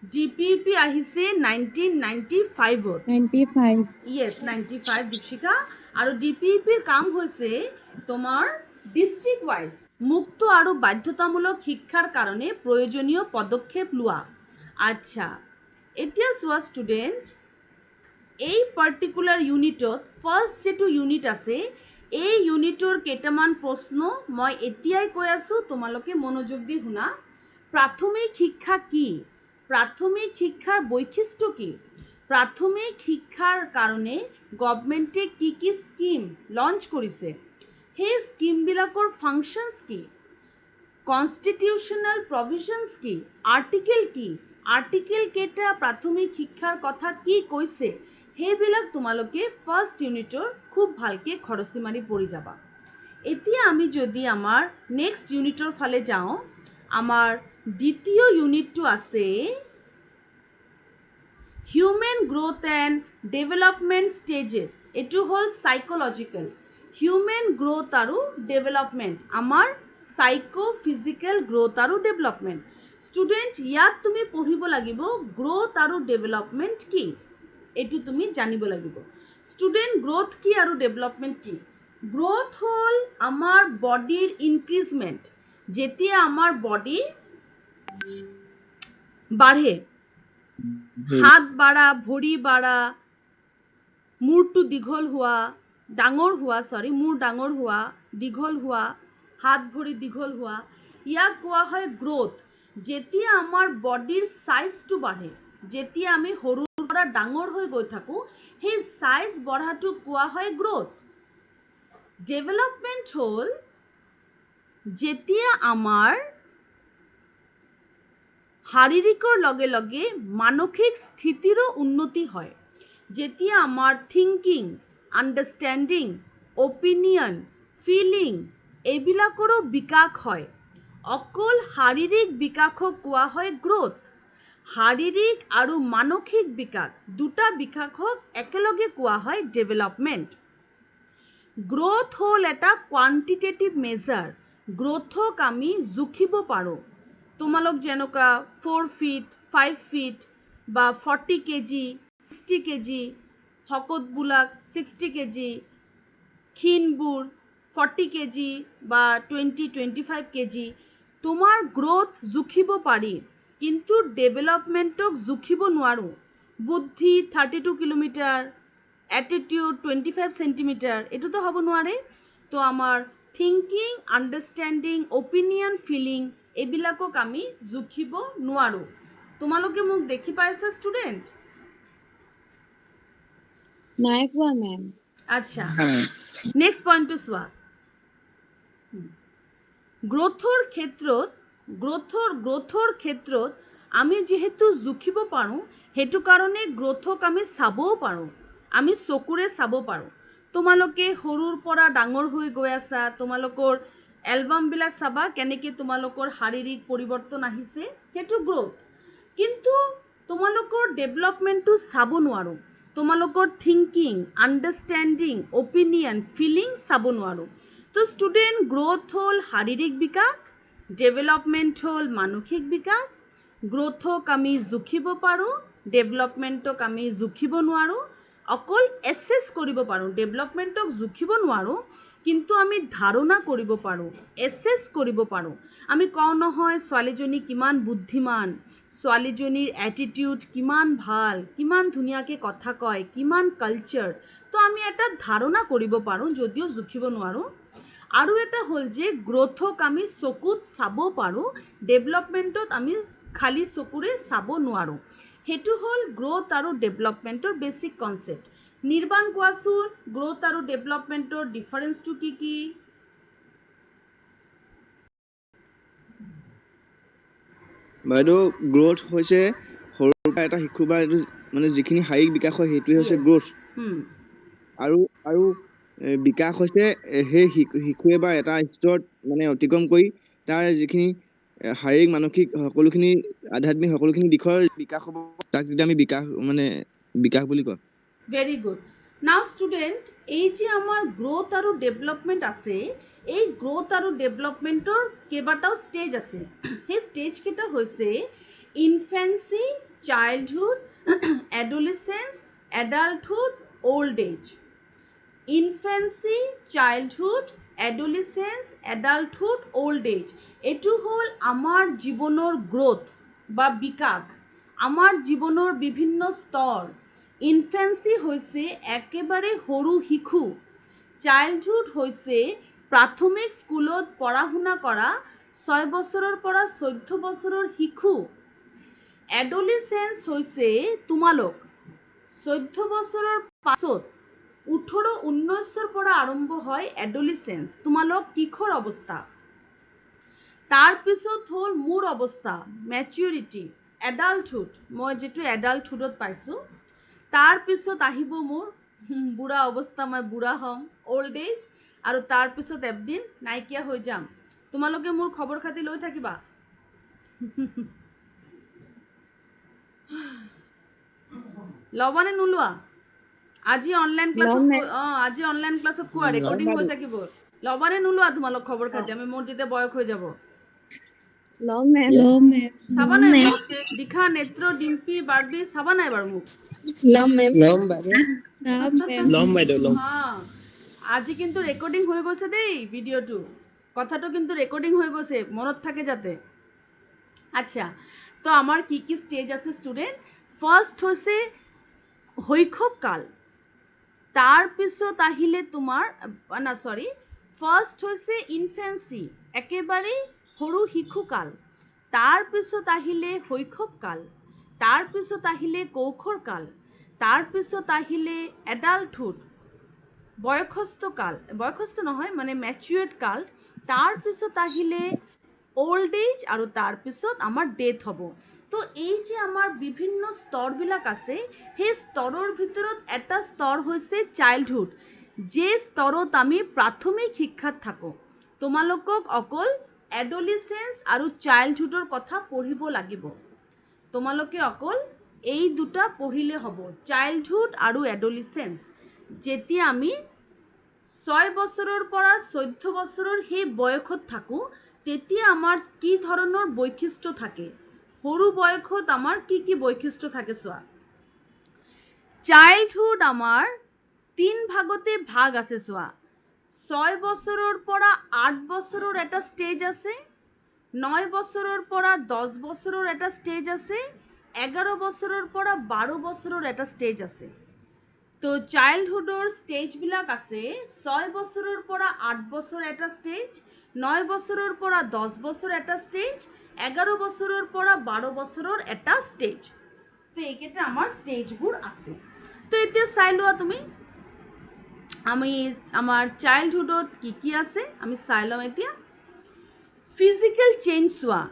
ডিপিইপি আহিছে 1995ত। 95 ইয়েস, 95 দীপশিকা। আৰু ডিপিইপিৰ কাম হৈছে তোমাৰ ডিস্ট্ৰিক্ট ওয়াইজ মুক্ত আৰু বাধ্যতামূলক শিক্ষাৰ কাৰণে প্ৰয়োজনীয় পদক্ষেপ লোৱা। আচ্ছা, এতিয়া চোৱা ষ্টুডেন্ট, এই পাৰ্টিকুলাৰ ইউনিটত ফাৰ্স্ট যেটো ইউনিট আছে, এই ইউনিটৰ কেইটামান প্ৰশ্ন মই এতিয়াই কৈ আছো, তোমালোকে মনোযোগ দি শুনা। প্ৰাথমিক শিক্ষা কি? প্ৰাথমিক শিক্ষাৰ বৈশিষ্ট্য কি? প্ৰাথমিক শিক্ষাৰ কাৰণে গভৰ্ণমেণ্টে কি স্কিম লঞ্চ কৰিছে, সেই স্কিমবিলাকৰ ফাংচনছ কি? কনস্টিটিউশনাল প্ৰভিজনছ কি, আৰ্টিকেল কি, আৰ্টিকেল কেইটা প্ৰাথমিক শিক্ষাৰ কথা কি কৈছে, সেইবিলাক তোমালোকে ফাৰ্ষ্ট ইউনিটৰ খুব ভালকে খৰচি মাৰি পঢ়ি যাবা। এতিয়া আমি যদি আমাৰ নেক্সট ইউনিটৰ ফালে যাওঁ, আমাৰ দ্বিতীয় ইউনিটটো আছে human growth and development stages. এইটো হ'ল সাইকোলজিকেল। হিউমেন গ্ৰোথ আৰু ডেভেলপমেণ্ট, আমাৰ সাইকো-ফিজিকেল গ্ৰোথ আৰু ডেভেলপমেণ্ট। ষ্টুডেণ্ট, ইয়াত তুমি পঢ়িব লাগিব গ্ৰোথ আৰু ডেভেলপমেণ্ট কি, এইটো তুমি জানিব লাগিব। ষ্টুডেণ্ট, গ্ৰোথ কি আৰু ডেভেলপমেণ্ট কি? গ্ৰোথ হ'ল আমাৰ বডিৰ ইনক্ৰিজমেণ্ট। যেতিয়া আমাৰ বডি বাঢ়ে, হাত বাঢ়া, ভৰি বাঢ়া, মূৰটো দীঘল হোৱা, মূৰ ডাঙৰ হোৱা, দীঘল হোৱা, হাত ভৰি দীঘল হোৱা, ইয়াক কোৱা হয় গ্ৰোথ। যেতিয়া আমাৰ বডিৰ সাইজটো বাঢ়ে, যেতিয়া আমি সৰুৰ পৰা ডাঙৰ হৈ গৈ থাকোঁ, সেই সাইজ বঢ়াটোক কোৱা হয় গ্ৰোথ। ডেভেলপমেণ্ট হ'ল যেতিয়া আমাৰ শাৰীৰিকৰ লগে লগে মানসিক স্থিতিৰো উন্নতি হয়, যেতিয়া আমাৰ থিংকিং, আণ্ডাৰষ্টেণ্ডিং, অপিনিয়ন, ফিলিং এইবিলাকৰো বিকাশ হয়। অকল শাৰীৰিক বিকাশক কোৱা হয় গ্ৰোথ। শাৰীৰিক আৰু মানসিক বিকাশ, দুটা বিকাশক একেলগে কোৱা হয় ডেভেলপমেণ্ট। গ্ৰোথ হ'ল এটা কোৱান্টিটেটিভ মেজাৰ। গ্ৰোথক আমি জুখিব পাৰোঁ। তোমালোক যেনেকুৱা 4 feet, 5 feet বা 40 kg, 60 kg, শকতবিলাক 60 kg, ক্ষীণবোৰ 40 kg বা 20-25 kg, তোমাৰ গ্ৰোথ জুখিব পাৰি, কিন্তু ডেভেলপমেণ্টক জুখিব নোৱাৰোঁ। বুদ্ধি 32 কিলোমিটাৰ, এটিটিউড 25 চেণ্টিমিটাৰ, এইটোতো হ'ব নোৱাৰে। তো আমাৰ থিংকিং, আণ্ডাৰষ্টেণ্ডিং, অপিনিয়ন, ফিলিং এইবিলাকক আমি জুখিব নোৱাৰোঁ। তোমালোকে মোক দেখি পাইছা ষ্টুডেণ্ট? নাই পোৱা মেম। আচ্ছা, নেক্সট পইণ্টটো চোৱা। গ্ৰোথৰ ক্ষেত্ৰত আমি যিহেতু জুখিব পাৰোঁ, সেইটো কাৰণে গ্ৰোথক আমি চাবও পাৰোঁ, আমি চকুৰে চাব পাৰোঁ। তোমালোকে সৰুৰ পৰা ডাঙৰ হৈ গৈ আছা, তোমালোকৰ এলবামবিলাক চাবা কেনেকৈ তোমালোকৰ শাৰীৰিক পৰিৱৰ্তন আহিছে, সেইটো গ্ৰোথ। কিন্তু তোমালোকৰ ডেভেলপমেণ্টটো চাব নোৱাৰোঁ, তোমালোকৰ থিংকিং, আণ্ডাৰষ্টেণ্ডিং, অপিনিয়ন, ফিলিং চাব নোৱাৰোঁ। তো ষ্টুডেণ্ট, গ্ৰোথ হ'ল শাৰীৰিক বিকাশ, ডেভেলপমেণ্ট হ'ল মানসিক বিকাশ। গ্ৰোথক আমি জুখিব পাৰোঁ, ডেভেলপমেণ্টক আমি জুখিব নোৱাৰোঁ, অকল এছেছ কৰিব পাৰোঁ। ডেভেলপমেণ্টক জুখিব নোৱাৰোঁ, কিন্তু আমি ধাৰণা কৰিব পাৰোঁ, এছেছ কৰিব পাৰোঁ। আমি কওঁ নহয় ছোৱালীজনী কিমান বুদ্ধিমান, ছোৱালীজনীৰ এটিটিউড কিমান ভাল, কিমান ধুনীয়াকৈ কথা কয়, কিমান কালচাৰ। তো আমি এটা ধাৰণা কৰিব পাৰোঁ, যদিও জুখিব নোৱাৰোঁ। আৰু এটা হ'ল যে গ্ৰোথক আমি চকুত চাব পাৰোঁ, ডেভেলপমেণ্টত আমি খালী চকুৰে চাব নোৱাৰোঁ। সেইটো হ'ল গ্ৰোথ আৰু ডেভেলপমেণ্টৰ বেছিক কনচেপ্ট। নিৰ্বাণ, কোৱাচোন গ্ৰোথ আৰু ডেভেলপমেণ্টৰ ডিফাৰেঞ্চটো কি কি? বাইদেউ, গ্ৰোথ হৈছে সৰুৰ পৰা এটা শিশু বা এইটো মানে যিখিনি শাৰীৰিক বিকাশ হয় সেইটোৱে হৈছে গ্ৰোথ। আৰু বিকাশ হৈছে সেই শিশুৱে বা এটা স্তৰত মানে অতিক্ৰম কৰি তাৰ যিখিনি শাৰীৰিক, মানসিক সকলোখিনি, আধ্যাত্মিক সকলোখিনি দিশৰ বিকাশ হ'ব, তাক যদি আমি বিকাশ বুলি কওঁ। Very good. নাও ষ্টুডেণ্ট, এই যে আমাৰ গ্ৰোথ আৰু ডেভেলপমেণ্ট আছে, এই গ্ৰোথ আৰু ডেভেলপমেণ্টৰ কেইবাটাও ষ্টেজ আছে। সেই ষ্টেজকেইটা হৈছে infancy, childhood, adolescence, adulthood, old age. Infancy, childhood, adolescence, adulthood, old age, এইটো হ'ল আমাৰ জীৱনৰ গ্ৰোথ বা বিকাশ, আমাৰ জীৱনৰ বিভিন্ন স্তৰ। ইনফেন্সি হৈছে একেবাৰে সৰু শিশু। চাইল্ডহুড হৈছে প্ৰাথমিক স্কুলত পঢ়া শুনা কৰা 6 বছৰৰ পৰা 14 বছৰৰ শিশু। এডোলেচেঞ্চ হৈছে তোমালোক 14 বছৰৰ পাছত 18-19ৰ পৰা আৰম্ভ হয় এডোলেচেঞ্চ, তোমালোক কিশোৰ অৱস্থা। তাৰপিছত হ'ল মোৰ অৱস্থা মেচিউৰিটি এডাল্টহুড মই যেটো এডাল্টহুডত পাইছোঁ তাৰপিছত আহিব মোৰ বুঢ়া অৱস্থা মই বুঢ়া হ'ম অল্ড এজ আৰু তাৰপিছত এদিন নাইকিয়া হৈ যাম তোমালোকে মোৰ খবৰ খাতি লৈ থাকিবা লবানে নোলোৱা আজি অনলাইন ক্লাছত আজি অনলাইন ক্লাছত কোৱা ৰেকৰ্ডিং হৈ থাকিব লবানে নোলোৱা তোমালোক খবৰ খাতি আমি মোৰ যেতিয়া বয়স হৈ যাব লম মেম চাবা নাই মোক দিখা নেত্ৰ ডিম্পি বাৰ্বি চাবা নাই বাৰু মোক লম মেম ল'ম বাইদেউ ল'ম আজি কিন্তু ৰেকৰ্ডিং হৈ গৈছে দেই ভিডিঅ'টো কথাটো কিন্তু ৰেকৰ্ডিং হৈ গৈছে মনত থাকে যাতে আচ্ছা তো আমাৰ কি কি ষ্টেজ আছে ষ্টুডেণ্ট ফাৰ্ষ্ট হৈছে শৈশৱ কাল তাৰপিছত আহিলে তোমাৰ না সৰি ফাৰ্ষ্ট হৈছে ইনফেন্সি একেবাৰে সৰু শিশুকাল তাৰপিছত আহিলে শৈশৱ কাল তাৰপিছত আহিলে কৈশোৰ কাল তাৰপিছত আহিলে এডাল্টহুড বয়সস্থ কাল বয়সস্থ নহয় মানে মেচিউৰ্ড কাল তাৰপিছত আহিলে অল্ড এজ আৰু তাৰপিছত আমাৰ ডেথ হ'ব তো এই যে আমাৰ বিভিন্ন স্তৰবিলাক আছে সেই স্তৰৰ ভিতৰত এটা স্তৰ হৈছে চাইল্ডহুড যে স্তৰত আমি প্ৰাথমিক শিক্ষাত থাকোঁ তোমালোকক অকল এডলিসেন্স আৰু চাইল্ডহুডৰ কথা পঢ়িব লাগিব তোমালোকে অকল এই দুটা পঢ়িলে হ'ব চাইল্ডহুড আৰু এডলিসেন্স যেতিয়া আমি 6 বছৰৰ পৰা 14 বছৰৰ সেই বয়সত থাকোঁ তেতিয়া আমাৰ কি ধৰণৰ বৈশিষ্ট্য থাকে সৰু বয়সত আমাৰ কি বৈশিষ্ট্য থাকে চোৱা চাইল্ডহুড আমাৰ 3 ভাগতে ভাগ আছে চোৱা 6 বছৰৰ পৰা 8 বছৰৰ এটা ষ্টেজ আছে 9 বছৰৰ পৰা 10 বছৰৰ এটা ষ্টেজ আছে 11 বছৰৰ পৰা 12 বছৰৰ এটা ষ্টেজ আছে তো চাইল্ডহুডৰ ষ্টেজবিলাক আছে 6 বছৰৰ পৰা 8 বছৰ এটা ষ্টেজ 9 বছৰৰ পৰা 10 বছৰ এটা ষ্টেজ 11 বছৰৰ পৰা 12 বছৰৰ এটা ষ্টেজ তো এইকেইটা আমাৰ ষ্টেজবোৰ আছে তো এতিয়া চাই লোৱা তুমি আমি আমাৰ চাইল্ডহুডত কি আছে আমি চাই লওঁ এতিয়া ফিজিক্যাল চেঞ্জ চোৱা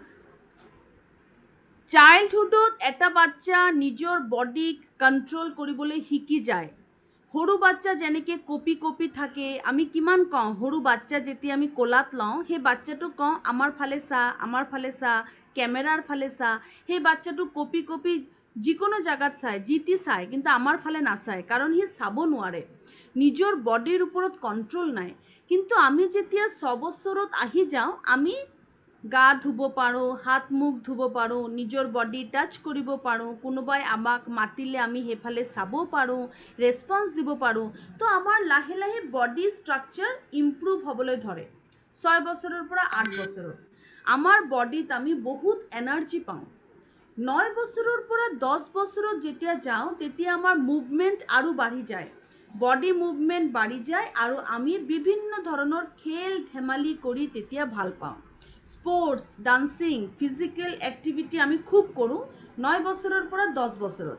চাইল্ডহুডত এটা বাচ্চা নিজৰ বডিক কন্ট্ৰোল কৰিবলৈ শিকি যায় সৰু বাচ্চা যেনেকে কপি থাকে আমি কিমান কওঁ সৰু বাচ্চা যেতিয়া আমি কোলাত লওঁ সেই বাচ্চাটো কওঁ আমাৰ ফালে চা কেমেৰাৰ ফালে চা সেই বাচ্চাটো কপি যিকোনো জায়গাত চায় জিটি চায় কিন্তু আমাৰ ফালে নাচায় কাৰণ সি চাব নোৱাৰে নিজৰ বডিৰ ওপৰত কন্ট্ৰোল নাই কিন্তু আমি যেতিয়া 6 বছৰত আহি যাওঁ আমি গা ধুব পাৰো হাত মুখ ধুব পাৰো নিজৰ বডি টাচ কৰিব পাৰো কোনোবাই আমাক মাতিলে আমি হেফালে চাব পাৰো ৰেসপন্স দিব পাৰো তো আমাৰ লাহে লাহে বডি স্ট্ৰাকচাৰ ইমপ্ৰুভ হ'বলৈ ধৰে 6 বছৰৰ পৰা 8 বছৰত আমাৰ বডিত আমি বহুত এনাৰ্জি পাওঁ 9 বছৰৰ পৰা 10 বছৰত যেতিয়া যাওঁ তেতিয়া আমাৰ মুভমেন্ট আৰু বাঢ়ি যায় বডি মুভমেন্ট বাঢ়ি যায় আৰু আমি বিভিন্ন ধৰণৰ খেল ধেমালি কৰি তেতিয়া ভাল পাওঁ স্পোৰ্টস ডান্সিং ফিজিক্যাল অ্যাক্টিভিটি আমি খুব কৰোঁ 9 বছৰৰ পৰা 10 বছৰত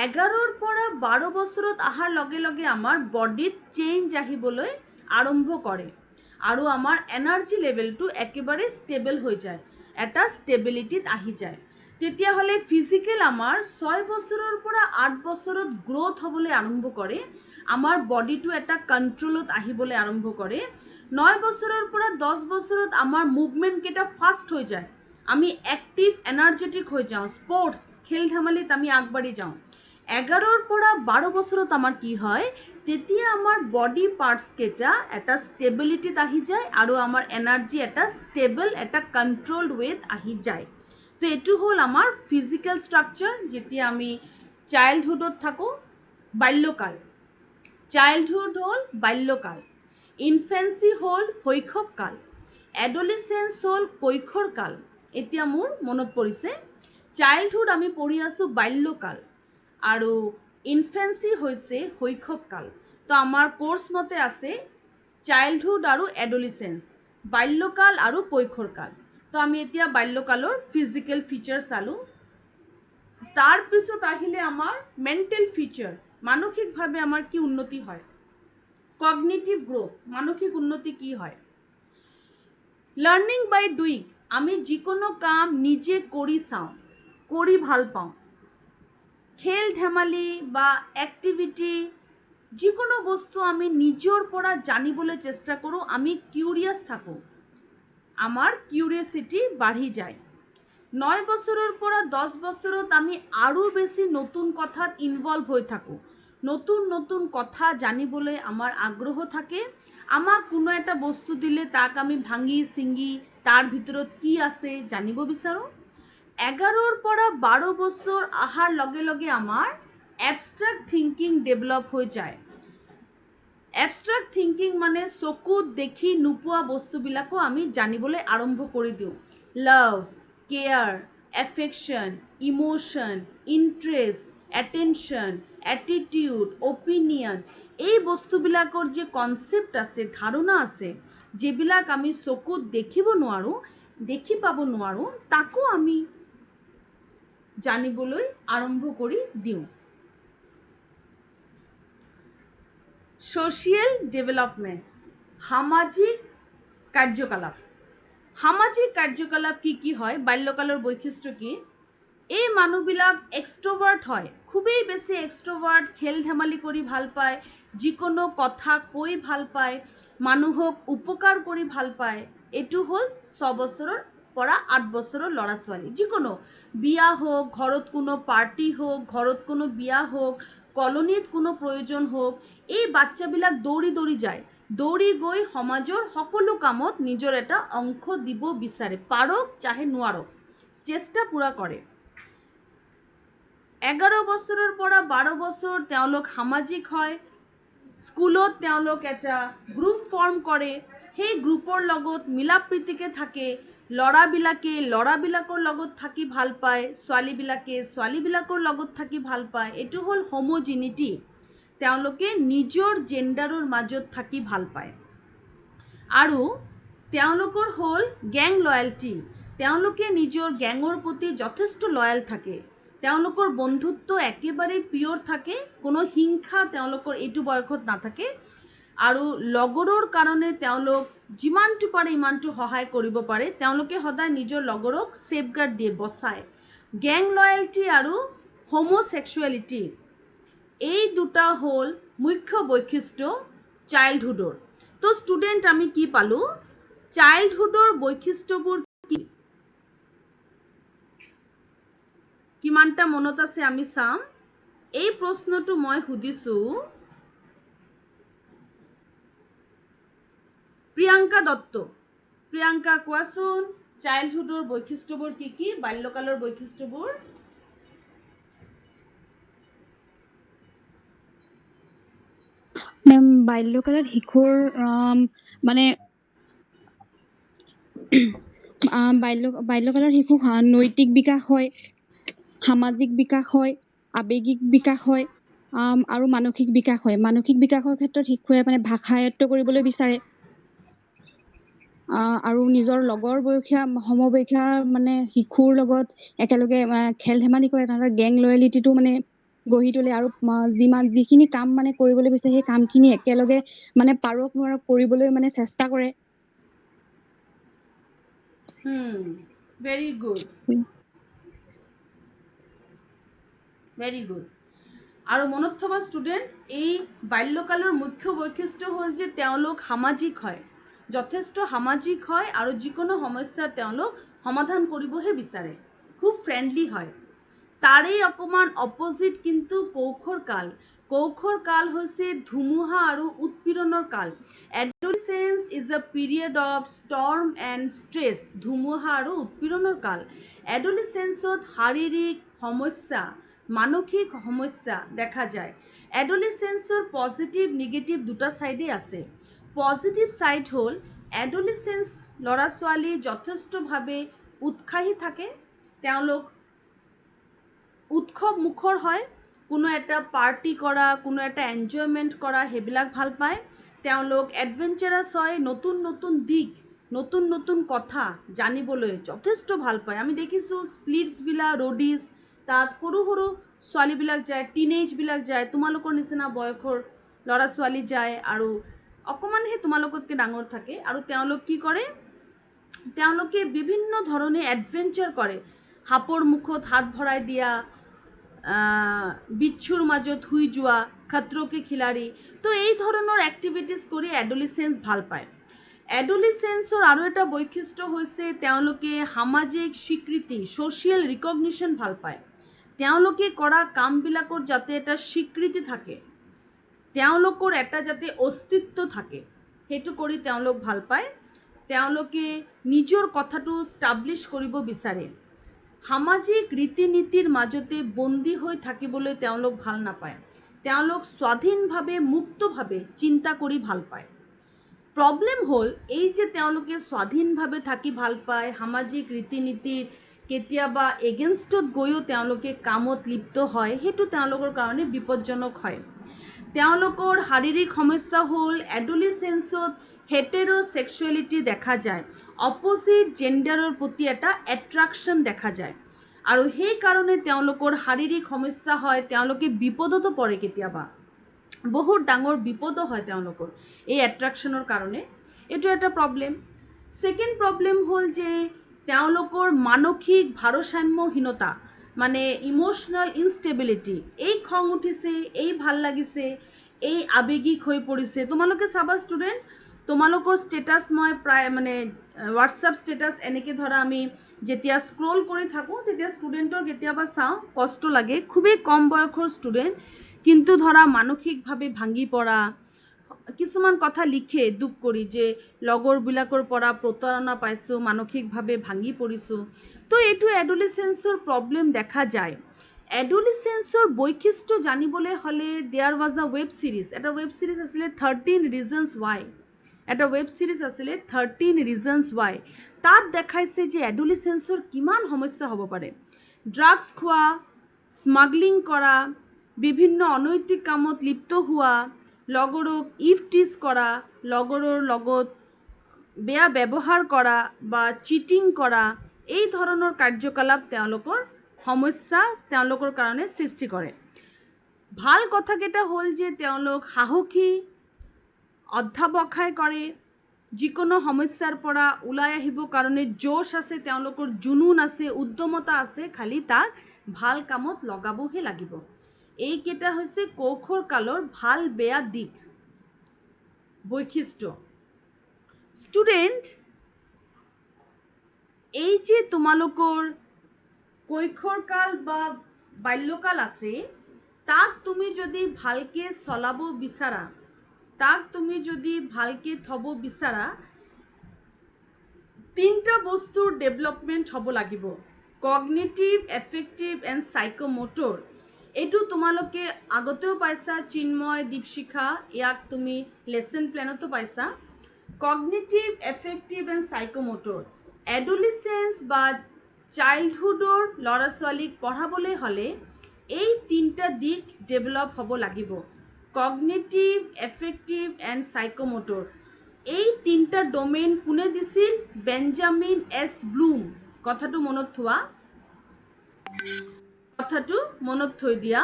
11ৰ পৰা 12 বছৰত আহাৰ লগে লগে আমাৰ বডিত চেঞ্জ আহিবলৈ আৰম্ভ কৰে আৰু আমাৰ এনাৰ্জি লেভেলটো একেবাৰে ষ্টেবল হৈ যায় এটা ষ্টেবিলিটিত আহি যায় তেতিয়া হলে ফিজিক্যাল আমাৰ 6 বছৰৰ পৰা 8 বছৰত গ্ৰোথ হ'বলৈ আৰম্ভ কৰে আমাৰ বডিটো এটা কন্ট্ৰোলত আহিবলৈ আৰম্ভ কৰে 9 বছৰৰ পৰা 10 বছৰত আমাৰ মুভমেন্ট কেটা ফাস্ট হৈ যায় আমি অ্যাক্টিভ এনাৰ্জেটিক হৈ যাওঁ স্পোৰ্টস খেল ধেমালিত আমি আগবাঢ়ি যাওঁ 11ৰ পৰা 12 বছৰত আমাৰ কি হয় তেতিয়া আমাৰ বডি পাৰ্টস কেটা এটা স্টেবিলিটিত আহি যায় আৰু আমাৰ এনাৰ্জি এটা স্টেবল এটা কন্ট্ৰোলড ওয়েত আহি যায় তো এটো হল আমাৰ ফিজিক্যাল স্ট্রাকচার যেতিয়া আমি চাইল্ডহুডত থাকো বাল্যকাল চাইল্ডহুড হল বাল্যকাল ইনফেন্সি হল শৈশৱ কাল এডলিসেন্স হল কৈশোৰ কাল এতিয়া মোৰ মনত পৰিছে চাইল্ডহুড আমি পঢ়ি আছো বাল্যকাল আৰু ইনফেন্সি হৈছে শৈশৱ কাল তো আমাৰ কোৰ্স মতে আছে চাইল্ডহুড আৰু এডলিসেন্স বাল্যকাল আৰু কৈশোৰ কাল তো আমি এতিয়া বাল্যকালৰ ফিজিক্যাল ফিচাৰ চালো তাৰ পিছত আহিলে আমাৰ মেন্টাল ফিচাৰ মানসিকভাৱে আমাৰ কি উন্নতি হয় কগনিটিভ গ্ৰোথ মানসিক উন্নতি কি হয় লাৰ্নিং বাই ডুইং আমি যিকোনো কাম নিজে কৰি চাওঁ, কৰি ভাল পাওঁ। খেল ধেমালি বা এক্টিভিটি যিকোনো বস্তু আমি নিজৰ পৰা জানিবলৈ চেষ্টা কৰোঁ, আমি কিউৰিয়াছ থাকোঁ, আমাৰ কিউৰিয়াছিটি বাঢ়ি যায়। 9 বছৰৰ পৰা 10 বছৰত আমি আৰু বেছি নতুন কথাত ইনভলভ হৈ থাকোঁ, নতুন নতুন কথা জানিবলৈ আমাৰ আগ্ৰহ থাকে। আমাক কোনো এটা বস্তু দিলে তাক আমি ভাঙি চিঙি তাৰ ভিতৰত কি আছে জানিব বিচাৰোঁ। 11ৰ পৰা 12 বছৰ অহাৰ লগে লগে আমাৰ এবষ্ট্ৰেক্ট থিংকিং ডেভেলপ হৈ যায়। এবষ্ট্ৰেক্ট থিংকিং মানে চকুত দেখি নোপোৱা বস্তুবিলাকো আমি জানিবলৈ আৰম্ভ কৰি দিওঁ। Love, care, affection, emotion, interest, attention, attitude, opinion, এই বস্তুবিলাকৰ যে কনচেপ্ট আছে, ধাৰণা আছে, যিবিলাক আমি চকুত দেখিব নোৱাৰোঁ, দেখি পাব নোৱাৰোঁ, তাকো আমি জানিবলৈ আৰম্ভ কৰি দিওঁ। সোশিয়েল ডেভেলপমেন্ট, সামাজিক কাৰ্যকলাপ। সামাজিক কাৰ্যকলাপ কি কি হয়, বাল্যকালৰ বৈশিষ্ট্য কি? এই মানুহবিলাক এক্সট্ৰভাৰ্ট হয়, খুবেই বেছি এক্সট্ৰভাৰ্ট, খেল ধেমালি কৰি ভাল পায়, যিকোনো কথা কৈ ভাল পায়, মানুহক উপকাৰ কৰি ভাল পায়। এইটো হ'ল 6 বছৰৰ পৰা 8 বছৰৰ ল'ৰা ছোৱালী। যিকোনো বিয়া হোক, ঘৰত কোনো পাৰ্টি হোক, ঘৰত কোনো বিয়া হোক, কলনীত কোনো প্ৰয়োজন হোক, এই বাচ্চাবিলাক দৌৰি দৌৰি যায়, দৌৰি গৈ সমাজৰ সকলো কামত নিজৰ এটা অংশ দিব বিচাৰে, পাৰক চাহে নোৱাৰক, চেষ্টা পুৰা কৰে। 11 বছৰৰ পৰা 12 বছৰ তেওঁলোক সামাজিক হয়। স্কুলত তেওঁলোক এটা গ্ৰুপ ফৰ্ম কৰে, সেই গ্ৰুপৰ লগত মিলা প্ৰীতিকে থাকে। ল'ৰাবিলাকৰ লগত থাকি ভাল পায়, ছোৱালীবিলাকৰ লগত থাকি ভাল পায়। এইটো হ'ল হোমোজিনিটি। তেওঁলোকে নিজৰ জেণ্ডাৰৰ মাজত থাকি ভাল পায়। আৰু তেওঁলোকৰ হ'ল গেং লয়েলটি। তেওঁলোকে নিজৰ গেঙৰ প্ৰতি যথেষ্ট লয়েল থাকে। তেওঁলোকৰ বন্ধুত্ব একেবাৰে পিয়ৰ থাকে, কোনো হিংসা তেওঁলোকৰ এইটো বয়সত নাথাকে। আৰু লগৰৰ কাৰণে তেওঁলোক যিমানটো পাৰে ইমানটো সহায় কৰিব পাৰে। তেওঁলোকে সদায় নিজৰ লগৰক ছেফগাৰ্ড দিয়ে, বচায়। গেং লয়েলটি আৰু হোমোছেক্সুৱেলিটি, এই দুটা হ'ল মুখ্য বৈশিষ্ট্য চাইল্ডহুডৰ। তো ষ্টুডেণ্ট, আমি কি পালো? চাইল্ডহুডৰ বৈশিষ্ট্যবোৰ কি? কিমানটা মনত আছে আমি চাম। এই প্ৰশ্নটো মই সুধিছো প্ৰিয়ংকা দত্ত। প্ৰিয়ংকা, কোৱাচোন চাইল্ডহুডৰ বৈশিষ্ট্যবোৰ কি কি, বাল্যকালৰ বৈশিষ্ট্যবোৰ? মেম, বাল্যকালত শিশুৰ মানে বাল্যকালৰ শিশু নৈতিক বিকাশ হয়, সামাজিক বিকাশ হয়, আৱেগিক বিকাশ হয়, আৰু মানসিক বিকাশ হয়। মানসিক বিকাশৰ ক্ষেত্ৰত শিশুৱে মানে ভাষা আয়ত্ত কৰিবলৈ বিচাৰে, আৰু নিজৰ লগৰ সমবয়সীয়া মানে শিশুৰ লগত একেলগে খেল ধেমালি কৰে। তাহাঁতৰ গেং লয়েলিটিটো মানে গঢ়ি তোলে, আৰু যিখিনি কাম মানে কৰিবলৈ বিচাৰে সেই কামখিনি একেলগে মানে পাৰক নোৱাৰক কৰিবলৈ মানে চেষ্টা কৰে। Very good, very good. আৰু মনত থবা ষ্টুডেণ্ট, এই বাল্যকালৰ মুখ্য বৈশিষ্ট্য হ'ল যে তেওঁলোক সামাজিক হয়, যথেষ্ট সামাজিক হয়, আৰু যিকোনো সমস্যা তেওঁলোক সমাধান কৰিবহে বিচাৰে, খুব ফ্ৰেণ্ডলি হয়। তাৰেই অকণমান অপজিট কিন্তু কৈশোৰ কাল। কৈশোৰ কাল হৈছে ধুমুহা আৰু উৎপীড়নৰ কাল। Adolescence is a period of storm and stress. ধুমুহা আৰু উৎপীড়নৰ কাল। এডোলেসেন্সত শাৰীৰিক সমস্যা, মানসিক সমস্যা দেখা যায়। এডোলেসেন্সৰ পজিটিভ নিগেটিভ দুটা চাইডেই আছে। পজিটিভ চাইড হ'ল এডোলেসেন্স ল'ৰা ছোৱালী যথেষ্টভাৱে উৎসাহী থাকে, তেওঁলোক উৎসৱ মুখৰ হয়, কোনো এটা পাৰ্টি কৰা, কোনো এটা এনজয়মেণ্ট কৰা, সেইবিলাক ভাল পায়। তেওঁলোক এডভেঞ্চাৰাছ হয়, নতুন নতুন দিশ, নতুন নতুন কথা জানিবলৈ যথেষ্ট ভাল পায়। আমি দেখিছোঁ স্প্লিটছবিলাক, ৰ'ডিজ, তাত সৰু সৰু ছোৱালীবিলাক যায়, টিনেজবিলাক যায়, তোমালোকৰ নিচিনা বয়সৰ ল'ৰা ছোৱালী যায়, আৰু অকণমান সেই তোমালোকতকৈ ডাঙৰ থাকে। আৰু তেওঁলোক কি কৰে? তেওঁলোকে বিভিন্ন ধৰণে এডভেঞ্চাৰ কৰে, সাপৰ মুখত হাত ভৰাই দিয়া, বিচ্ছুৰ মাজত শুই যোৱা, খতৰোকে খিলাড়ী। তো এই ধৰণৰ এক্টিভিটিজ কৰি এডোলিসেন্স ভাল পায়। এডোলিসেন্সৰ আৰু এটা বৈশিষ্ট্য হৈছে তেওঁলোকে সামাজিক স্বীকৃতি, ছ'চিয়েল ৰিকগনিশ্যন ভাল পায়। তেওঁলোকে কৰা কামবিলাকৰ যাতে এটা স্বীকৃতি থাকে, তেওঁলোকৰ এটা যাতে অস্তিত্ব থাকে, সেইটো কৰি তেওঁলোক ভাল পায়। তেওঁলোকে নিজৰ কথাটো ষ্টাব্লিছ কৰিব বিচাৰে। সামাজিক ৰীতি নীতিৰ মাজতে বন্দী হৈ থাকিবলৈ তেওঁলোক ভাল নাপায়। তেওঁলোক স্বাধীনভাৱে মুক্তভাৱে চিন্তা কৰি ভাল পায়। প্ৰব্লেম হ'ল এই যে তেওঁলোকে স্বাধীনভাৱে থাকি ভাল পায়, সামাজিক ৰীতি নীতিৰ কেতিয়াবা এগেইনষ্টত গৈও তেওঁলোকে কামত লিপ্ত হয়, সেইটো তেওঁলোকৰ কাৰণে বিপদজনক হয়। তেওঁলোকৰ শাৰীৰিক সমস্যা হ'ল এডোলিসেন্সত হেটেৰোছেক্সুৱেলিটি দেখা যায়, অপজিট জেণ্ডাৰৰ প্ৰতি এটা এট্ৰাকশ্যন দেখা যায়, আৰু সেইকাৰণে তেওঁলোকৰ শাৰীৰিক সমস্যা হয়, তেওঁলোকে বিপদতো পৰে, কেতিয়াবা বহুত ডাঙৰ বিপদো হয় তেওঁলোকৰ এই এট্ৰাকশ্যনৰ কাৰণে। এইটো এটা প্ৰব্লেম। ছেকেণ্ড প্ৰব্লেম হ'ল যে তেওঁলোকৰ মানসিক ভাৰসাম্যহীনতা, মানে ইমোশ্যনেল ইনষ্টেবিলিটি। এই খং উঠিছে, এই ভাল লাগিছে, এই আৱেগিক হৈ পৰিছে। তোমালোকে চাবা ষ্টুডেণ্ট, তোমালোকৰ ষ্টেটাছ মই প্ৰায় মানে হোৱাটছআপ ষ্টেটাছ এনেকৈ ধৰা আমি যেতিয়া স্ক্ৰল কৰি থাকোঁ তেতিয়া ষ্টুডেণ্টৰ কেতিয়াবা চাওঁ, কষ্ট লাগে, খুবেই কম বয়সৰ ষ্টুডেণ্ট কিন্তু ধৰা মানসিকভাৱে ভাঙি পৰা, কিছুমান কথা লিখে দুখ কৰি যে লগৰবিলাকৰ পৰা প্ৰতাৰণা পাইছোঁ, মানসিকভাৱে ভাঙি পৰিছোঁ। তো এইটো এডোলিসেন্সৰ প্ৰব্লেম দেখা যায়। এডোলিসেন্সৰ বৈশিষ্ট্য জানিবলৈ হ'লে দেয়াৰ ৱাজ আ ৱেব ছিৰিজ, এটা ৱেব ছিৰিজ আছিলে 13 Reasons Why, এটা ৱেব ছিৰিজ আছিলে 13 Reasons Why। তাত দেখাইছে যে এডোলিসেন্সৰ কিমান সমস্যা হ'ব পাৰে। ড্ৰাগছ খোৱা, স্মাগলিং কৰা, বিভিন্ন অনৈতিক কামত লিপ্ত হোৱা, লগৰক ইভটিজ কৰা, লগৰৰ লগত বেয়া ব্যৱহাৰ কৰা বা চিটিং কৰা, এই ধৰণৰ কাৰ্যকলাপ তেওঁলোকৰ সমস্যা তেওঁলোকৰ কাৰণে সৃষ্টি কৰে। ভাল কথাকেইটা হ'ল যে তেওঁলোক সাহসী, অধ্যাৱসায় কৰে, যিকোনো সমস্যাৰ পৰা ওলাই আহিবৰ কাৰণে জোশ আছে, তেওঁলোকৰ জুনুন আছে, উদ্যমতা আছে, খালি তাক ভাল কামত লগাবহে লাগিব। এইকেইটা হৈছে কৈশোৰ কালৰ ভাল বেয়া দিশ, বৈশিষ্ট্য। ষ্টুডেণ্ট, এই যে তোমালোকৰ কৈশোৰকাল বা বাল্যকাল আছে, তাক তুমি যদি ভালকে চলাব বিচাৰা, তাক তুমি যদি ভালকে থব বিচাৰা, তিনিটা বস্তুৰ ডেভেলপমেণ্ট হ'ব লাগিব: কগনিটিভ, এফেক্টিভ এণ্ড সাইকোমোটৰ। এইটো তোমালোকে আগতেও পাইছা, চিন্ময়, দীপশিখা, ইয়াক তুমি লেসন প্লেনতো পাইছা। Cognitive, affective and psychomotor. Adolescence বা চাইল্ডহুডৰ ল'ৰা ছোৱালীক পঢ়াবলৈ হ'লে এই তিনিটা দিশ ডেভেলপ হ'ব লাগিব: কগনিটিভ, এফেক্টিভ এণ্ড সাইকোমোটৰ। এই তিনিটা ডমেইন কোনে দিছিল? Benjamin S Bloom. কথাটো মনত থোৱা, কথাটো মনত থৈ দিয়া।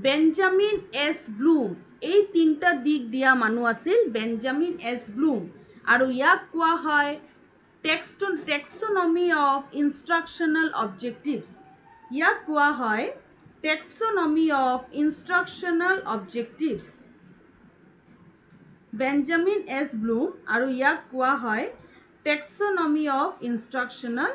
বেঞ্জামিন এছ ব্লুম, এই তিনিটা দিশ দিয়া মানুহ আছিল বেঞ্জামিন এছ ব্লুম, আৰু ইয়াক কোৱা হয় টেক্সোনমি অফ ইনষ্ট্ৰাকশ্যনেল অবজেক্টিভছ। ইয়াক কোৱা হয় taxonomy of instructional objectives. Benjamin S Bloom, আৰু ইয়াক কোৱা হয় taxonomy of instructional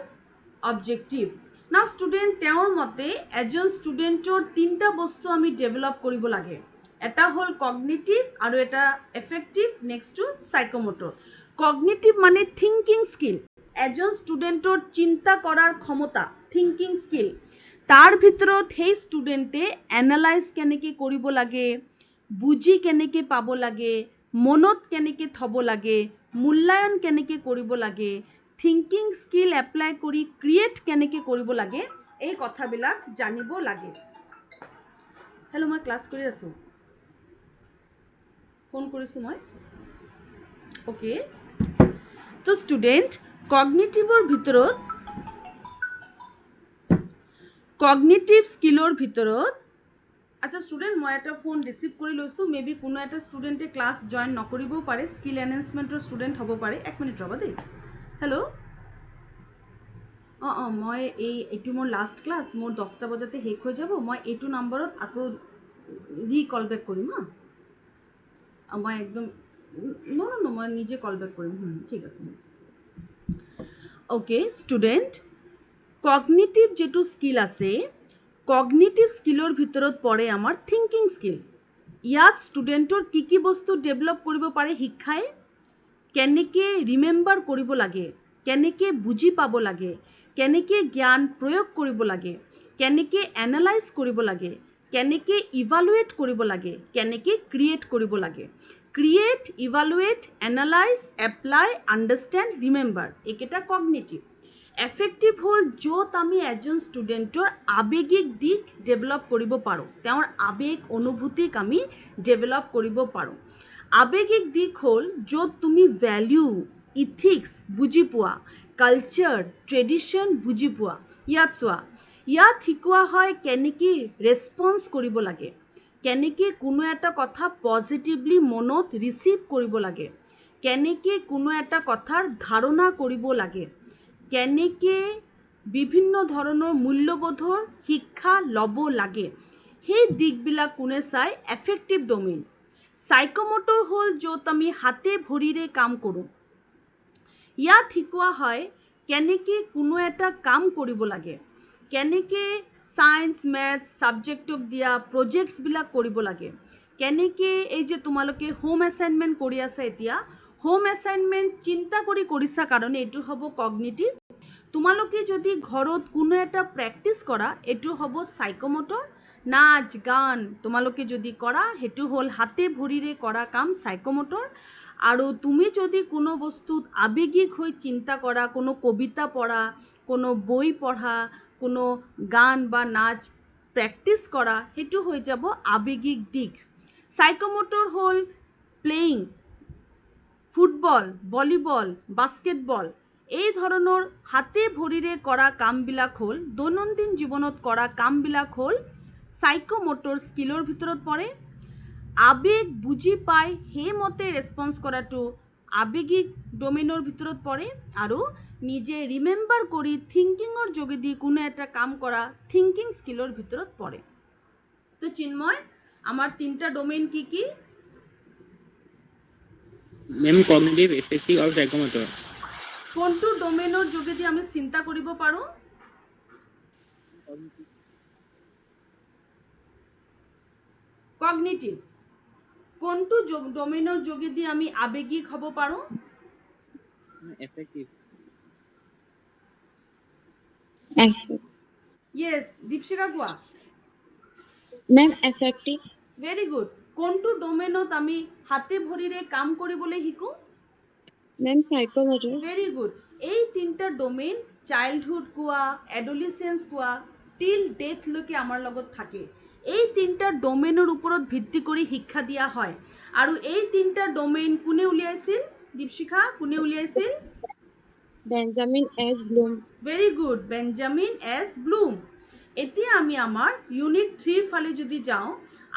objective. Now student, তেওঁৰ মতে এজন ষ্টুডেণ্টৰ তিনিটা বস্তু আমি ডেভেলপ কৰিব লাগে। এটা হ'ল কগনিটিভ, আৰু এটা এফেক্টিভ, নেক্সটটো সাইকোমোটৰ। কগনিটিভ মানে থিংকিং স্কিল, এজন ষ্টুডেণ্টৰ চিন্তা কৰাৰ ক্ষমতা, থিংকিং স্কিল। তাৰ ভিতৰত সেই ষ্টুডেণ্টে এনালাইজ কেনেকৈ কৰিব লাগে, বুজি কেনেকৈ পাব লাগে, মনত কেনেকৈ থ'ব লাগে, মূল্যায়ন কেনেকৈ কৰিব লাগে, থিংকিং স্কিল এপ্লাই কৰি ক্ৰিয়েট কেনেকৈ কৰিব লাগে, এই কথাবিলাক জানিব লাগে। হেল্ল', মই ক্লাছ কৰি আছোঁ, ফোন কৰিছোঁ মই। অ'কে, তো ষ্টুডেণ্ট, কগনিটিভৰ ভিতৰত, কগনিটিভ স্কিলৰ ভিতৰত, আচ্ছা ষ্টুডেণ্ট, মই এটা ফোন ৰিচিভ কৰি লৈছোঁ। মেবি কোনো এটা ষ্টুডেণ্টে ক্লাছ জইন নকৰিবও পাৰে, স্কিল এনহেঞ্চমেণ্টৰ ষ্টুডেণ্ট হ'ব পাৰে। 1 মিনিট ৰ'বা দেই। হেল্ল', মই এইটো মোৰ লাষ্ট ক্লাছ, মোৰ 10টা বজাতে শেষ হৈ যাব, মই এইটো নাম্বাৰত আকৌ কল বেক কৰিম। মই একদম মই নিজে কল বেক কৰিম। ঠিক আছে। অ'কে ষ্টুডেণ্ট, কগনিটিভ যেটো স্কিল আছে, কগনিটিভ স্কিলৰ ভিতৰত পৰে আমাৰ থিংকিং স্কিল। ইয়াত ষ্টুডেণ্টৰ কি বস্তু ডেভেলপ কৰিব পাৰে শিক্ষাই, কেনেকে ৰিমেম্বাৰ কৰিব লাগে, কেনেকে বুজি পাব লাগে, কেনেকে জ্ঞান প্ৰয়োগ কৰিব লাগে, কেনেকে এনালাইজ কৰিব লাগে, কেনেকে ইভালুৱেট কৰিব লাগে, কেনেকে ক্ৰিয়েট কৰিব লাগে। Create, evaluate, analyse, apply, understand, remember, এইকেইটা কগনিটিভ। এফেক্টিভ হ'ল য'ত আমি এজন ষ্টুডেণ্টৰ আৱেগিক দিশ ডেভেলপ কৰিব পাৰোঁ, তেওঁৰ আৱেগ অনুভূতিক আমি ডেভেলপ কৰিব পাৰোঁ। আৱেগিক দিশ হ'ল য'ত তুমি ভেলিউ, ইথিক্স বুজি পোৱা, কালচাৰ, ট্ৰেডিশ্যন বুজি পোৱা। ইয়াত চোৱা, ইয়াত শিকোৱা হয় কেনেকে ৰেছপন্স কৰিব লাগে, কেনেকে কোনো এটা কথা পজিটিভলি মনত ৰিচিভ কৰিব লাগে, কেনেকে কোনো এটা কথাৰ ধাৰণা কৰিব লাগে, কেনেকে বিভিন্ন ধৰণৰ মূল্যবোধৰ শিক্ষা ল'ব লাগে, সেই দিশবিলাক কোনে চাই? Effective domain. সাইকোমোটৰ হ'ল য'ত আমি হাতে ভৰিৰে কাম কৰোঁ। ইয়াত শিকোৱা হয় কেনেকে কোনো এটা কাম কৰিব লাগে, কেনেকে সায়েন্স, মেথছ ছাবজেক্টক দিয়া প্ৰজেক্টছবিলাক কৰিব লাগে, কেনেকে এই যে তোমালোকে হোম এছাইনমেণ্ট কৰি আছা এতিয়া, হোম এছাইনমেণ্ট চিন্তা কৰি কৰিছা কাৰণে এইটো হ'ব কগনিটিভ। তোমালোকে যদি ঘৰত কোনো এটা প্ৰেক্টিছ কৰা, এইটো হ'ব সাইকোমোটৰ। নাচ গান তোমালোকে যদি কৰা, সেইটো হ'ল হাতে ভৰিৰে কৰা কাম, সাইকোমোটৰ। আৰু তুমি যদি কোনো বস্তুত আৱেগিক হৈ চিন্তা কৰা, কোনো কবিতা পঢ়া, কোনো বই পঢ়া, কোনো গান বা নাচ প্ৰেক্টিছ কৰা, সেইটো হৈ যাব আৱেগিক দিশ। সাইকোমোটৰ হ'ল প্লেয়িং, ফুটবল, ভলীবল, বাস্কেটবল, এই ধৰণৰ হাতে ভৰিৰে কৰা কামবিলাক হ'ল, দৈনন্দিন জীৱনত কৰা কামবিলাক হ'ল সাইকোমোটৰ স্কিলৰ ভিতৰত পৰে। আৱেগ বুজি পাই সেইমতে ৰেছপন্স কৰাটো আৱেগিক ডমেইনৰ ভিতৰত পৰে। আৰু নিজে ৰিমেম্বাৰ কৰি থিংকিঙৰ যোগেদি কোনো এটা কাম কৰা থিংকিং স্কিলৰ ভিতৰত পৰে। তো চিন্ময়, আমাৰ 3টা ডমেইন কি কি? মেম কগনিটিভ, এফেক্টিভ আৰু সাইকোমোটৰ। কোনটো ডমেইনৰ যোগেদি আমি চিন্তা কৰিব পাৰোঁ? কগনিটিভ। কোনটো ডমেইনৰ যোগেদি আমি আৱেগিক হ'ব পাৰোঁ? এফেক্টিভ। ইয়েছ, দীপশিখা কোৱা। Ma'am effective. Very good. কোনটো ডমেইনত আমি হাতে ভৰিৰে কাম কৰিবলৈ শিকোঁ? মেম সাইকোমোটৰ। Very good. এই 3টা ডমেইন চাইল্ডহুড কোৱা, এডলিসেন্স কোৱা, টিল ডেথলৈকে আমাৰ লগত থাকে। এই 3টা ডমেইনৰ ওপৰত ভিত্তি কৰি শিক্ষা দিয়া হয়। আৰু এই 3টা ডমেইন কোনে উলিয়াইছিল? দীপশিখা, কোনে উলিয়াইছিল? Benjamin S Bloom. Very good, Benjamin S Bloom. এতিয়া আমি আমাৰ ইউনিট 3 ফালে যদি যাওঁ,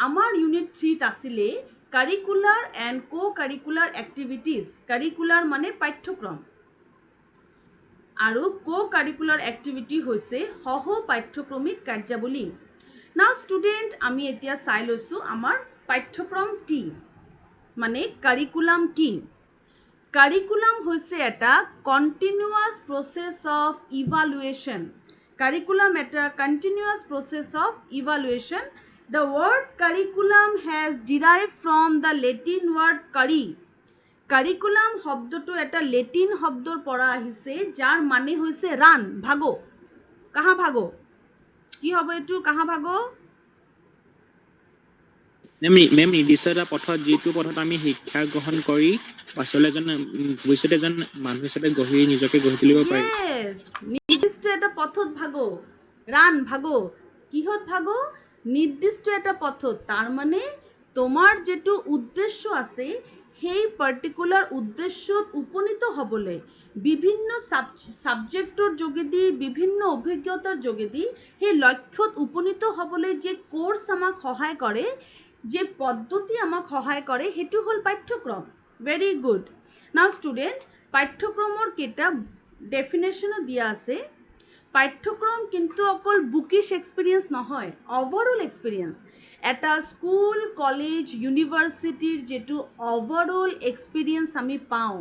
আমাৰ ইউনিট 3ত আছিলে curricular and co-curricular activities. Curricular মানে পাঠ্যক্ৰম, আৰু কো-কাৰিকুলাৰ এক্টিভিটি হৈছে সহ পাঠ্যক্ৰমিক কাৰ্যাৱলী। নাও ষ্টুডেণ্ট, আমি এতিয়া চাই লৈছোঁ আমাৰ পাঠ্যক্ৰম কি, মানে কাৰিকুলাম কি। কাৰিকুলাম হৈছে এটা continuous process of evaluation. Curriculum এটা continuous process of evaluation. The word curriculum has derived from the Latin word curri. Curriculum শব্দটো এটা লেটিন শব্দৰ পৰা আহিছে, যাৰ মানে হৈছে ৰান, ভাগো। কাহা ভাগো? কি হ'ব এইটো? কাহা ভাগো? মেম নিৰ্দিষ্ট এটা পথত, যিটো পথত আমি শিক্ষা গ্ৰহণ কৰি পাছলৈ এজন ভৱিষ্যতে এজন মানুহ হিচাপে নিজকে গঢ়ি তুলিব পাৰিম। Yes, নিৰ্দিষ্ট এটা পথত ভাগো, ৰান ভাগো। কিহত ভাগো? নিৰ্দিষ্ট এটা পথত। তাৰ মানে তোমাৰ যেটো উদ্দেশ্য আছে, সেই পাৰ্টিকুলাৰ উদ্দেশ্যত উপনীত হ'বলৈ বিভিন্ন সাবজেক্টৰ যোগেদি, বিভিন্ন অভিজ্ঞতাৰ যোগেদি সেই লক্ষ্যত উপনীত হ'বলৈ যে কোৰ্স আমাক সহায় কৰে, যে পদ্ধতি আমাক সহায় কৰে, সেইটো হ'ল পাঠ্যক্ৰম। Very good. নাও ষ্টুডেণ্ট, পাঠ্যক্ৰমৰ কেইটা ডেফিনেশ্যনো দিয়া আছে। পাঠ্যক্ৰম কিন্তু অকল বুকিশ এক্সপিৰিয়েঞ্চ নহয়, অভাৰঅল এক্সপিৰিয়েঞ্চ। এটা স্কুল কলেজ ইউনিভাৰ্চিটিৰ যিটো অভাৰঅল এক্সপিৰিয়েঞ্চ আমি পাওঁ,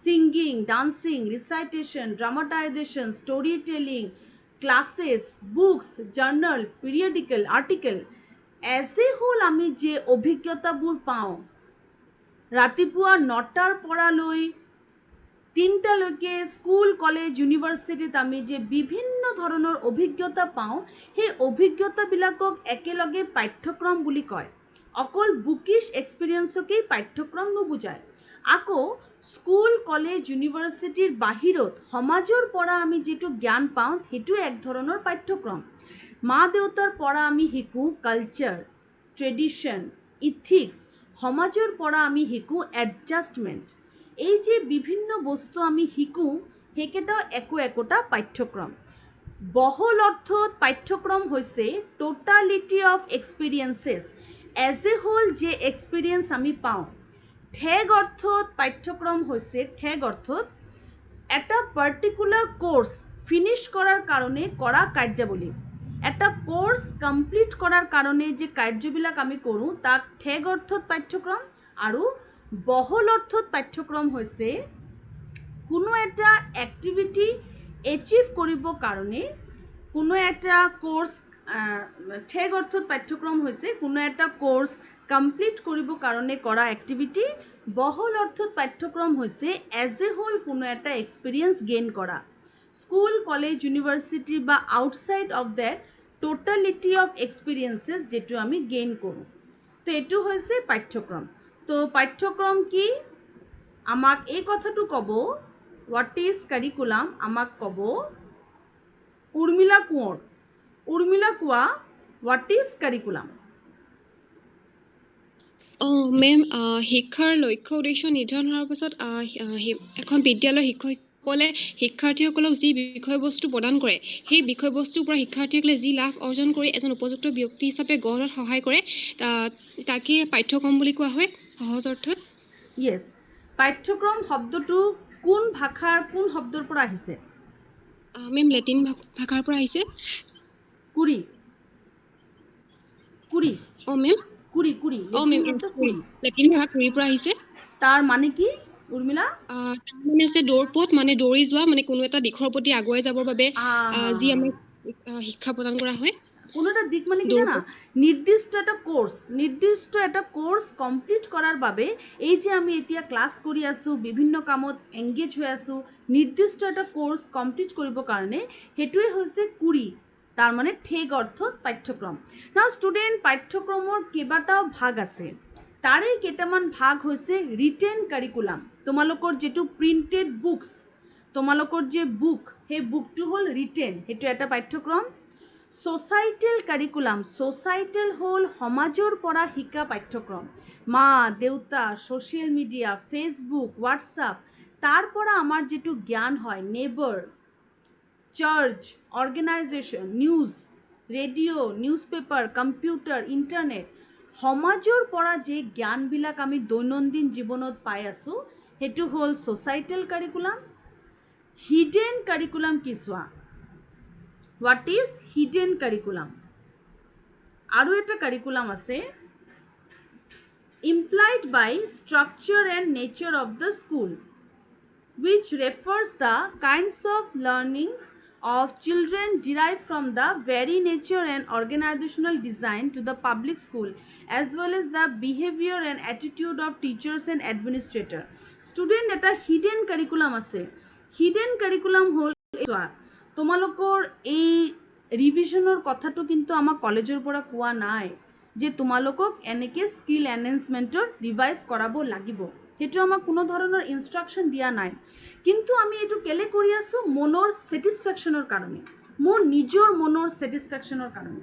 singing, dancing, recitation, dramatisation, story telling, classes, books, journal, periodical, article, as a whole আমি যে অভিজ্ঞতাবোৰ পাওঁ, ৰাতিপুৱা 9টাৰ পৰা লৈ 3টালৈকে স্কুল কলেজ ইউনিভাৰ্চিটিত আমি যে বিভিন্ন ধৰণৰ অভিজ্ঞতা পাওঁ, সেই অভিজ্ঞতাবিলাকক একেলগে পাঠ্যক্ৰম বুলি কয়। অকল বুকিশ এক্সপিৰিয়েঞ্চকেই পাঠ্যক্ৰম নুবুজায়। আকৌ স্কুল কলেজ ইউনিভাৰ্চিটিৰ বাহিৰত সমাজৰ পৰা আমি যিটো জ্ঞান পাওঁ সেইটো এক ধৰণৰ পাঠ্যক্ৰম। মা দেউতাৰ পৰা আমি শিকোঁ কালচাৰ, ট্ৰেডিশ্যন, ইথিক্স, সমাজৰ পৰা আমি শিকোঁ এডজাষ্টমেণ্ট। এই যে বিভিন্ন বস্তু আমি শিকোঁ সেইকেইটাও একোটা পাঠ্যক্ৰম। বহল অৰ্থত পাঠ্যক্ৰম হৈছে totality of experiences, as a whole যে এক্সপিৰিয়েঞ্চ আমি পাওঁ। ঠেগ অৰ্থত পাঠ্যক্ৰম হৈছে এটা পাৰ্টিকুলাৰ কোৰ্স ফিনিশ কৰাৰ কাৰণে কৰা কাৰ্যাৱলী। এটা কোৰ্স কমপ্লিট কৰাৰ কাৰণে যে কাৰ্যবিলাক আমি কৰোঁ তাক ঠেগ অৰ্থত পাঠ্যক্ৰম। আৰু বহল অৰ্থত পাঠ্যক্ৰম হৈছে কোনো এটা এক্টিভিটি এচিভ কৰিবৰ কাৰণে কোনো এটা কোৰ্স, ঠেগ অৰ্থত পাঠ্যক্ৰম হৈছে কোনো এটা কোৰ্স কমপ্লিট কৰিবৰ কাৰণে কৰা এক্টিভিটি। বহল অৰ্থত পাঠ্যক্ৰম হৈছে এজ এ হোল কোনো এটা এক্সপিৰিয়েঞ্চ গেইন কৰা। স্কুল কলেজ ইউনিভাৰ্চিটি বা outside of that totality of experiences যিটো আমি গেইন কৰোঁ। তো এইটো হৈছে পাঠ্যক্ৰম। তো পাঠ্যক্ৰম কি? আমাক এই কথাটো ক'ব, হোৱাট ইজ কাৰিকুলাম, আমাক ক'ব উৰ্মিলা কোঁৱৰ। উৰ্মিলা কোৱা, হোৱাট ইজ কাৰিকুলাম? মেম, শিক্ষাৰ লক্ষ্য উদ্দেশ্য নিৰ্ধাৰণ হোৱাৰ পাছত এখন বিদ্যালয়ৰ শিক্ষকসকলে শিক্ষাৰ্থীসকলক যি বিষয়বস্তু প্ৰদান কৰে, সেই বিষয়বস্তুৰ পৰা শিক্ষাৰ্থীসকলে যি লাভ অৰ্জন কৰি এজন উপযুক্ত ব্যক্তি হিচাপে গঢ় লোৱাত সহায় কৰে, তাকে পাঠ্যক্ৰম বুলি কোৱা হয় সহজ অৰ্থত। য়েছ। পাঠ্যক্ৰম শব্দটো কোন ভাষাৰ কোন শব্দৰ পৰা আহিছে? মেম, লেটিন ভাষাৰ পৰা আহিছে। কুৰি। মেম, লেটিন ভাষা কুৰিৰ পৰা আহিছে। তাৰ মানে কি উৰ্মিলা? তাৰ মানে আছে দৌৰপথ, মানে দৌৰি যোৱা, মানে কোনো এটা দিশৰ প্ৰতি আগুৱাই যাবৰ বাবে যি আমাক শিক্ষা প্ৰদান কৰা হয়। কোনো এটা দিক মানে কি জানা? নিৰ্দিষ্ট এটা কোৰ্স কমপ্লিট কৰাৰ বাবে এই যে আমি এতিয়া ক্লাছ কৰি আছো, বিভিন্ন কামত এংগেজ হৈ আছো, নিৰ্দিষ্ট এটা কোৰ্স কমপ্লিট কৰিবৰ কাৰণে সেইটোৱে হৈছে কুৰি। তাৰ মানে ঠেগ অৰ্থত পাঠ্যক্ৰম। নাও ষ্টুডেণ্ট, পাঠ্যক্ৰমৰ কেইবাটাও ভাগ আছে। তাৰে কেইটামান ভাগ হৈছে ৰিটেন কাৰিকুলাম। তোমালোকৰ যিটো প্ৰিণ্টেড বুকছ, তোমালোকৰ যে বুক, সেই বুকটো হ'ল ৰিটেন, সেইটো এটা পাঠ্যক্ৰম। ছ'চাইটেল কাৰিকুলাম, ছ'চাইটেল হ'ল সমাজৰ পৰা শিকা পাঠ্যক্ৰম। মা দেউতা, ছ'চিয়েল মিডিয়া, ফেচবুক, হোৱাটছআপ, তাৰ পৰা আমাৰ যিটো জ্ঞান হয়, neighbour, church, organisation, news, radio', news paper, computer, internet, সমাজৰ পৰা যে জ্ঞানবিলাক আমি দৈনন্দিন জীৱনত পাই আছোঁ, সেইটো হ'ল ছ'চাইটেল কাৰিকুলাম। হিডেন কাৰিকুলাম কি চোৱা? What is hidden curriculum? আৰু এটা কাৰিকুলাম আছে, implied by structure and nature of the school, which refers the kinds of learnings of children derived from the very nature and organizational design to the public school, as well as the behavior and attitude of teachers and administrator. Student, এটা hidden curriculum আছে। hidden curriculum হ'ল তোমালোকৰ এই ৰিভিজনৰ কথাটো কিন্তু আমাৰ কলেজৰ পৰা কোৱা নাই যে তোমালোকক এনেকৈ স্কিল এনহেন্সমেণ্টৰ ৰিভাইজ কৰাব লাগিব। সেইটো আমাক কোনো ধৰণৰ ইনষ্ট্ৰাকশ্যন দিয়া নাই। কিন্তু আমি এইটো কেলে কৰি আছোঁ? মনৰ ছেটিছফেকশ্যনৰ কাৰণে, মোৰ নিজৰ মনৰ ছেটিছফেকশ্যনৰ কাৰণে।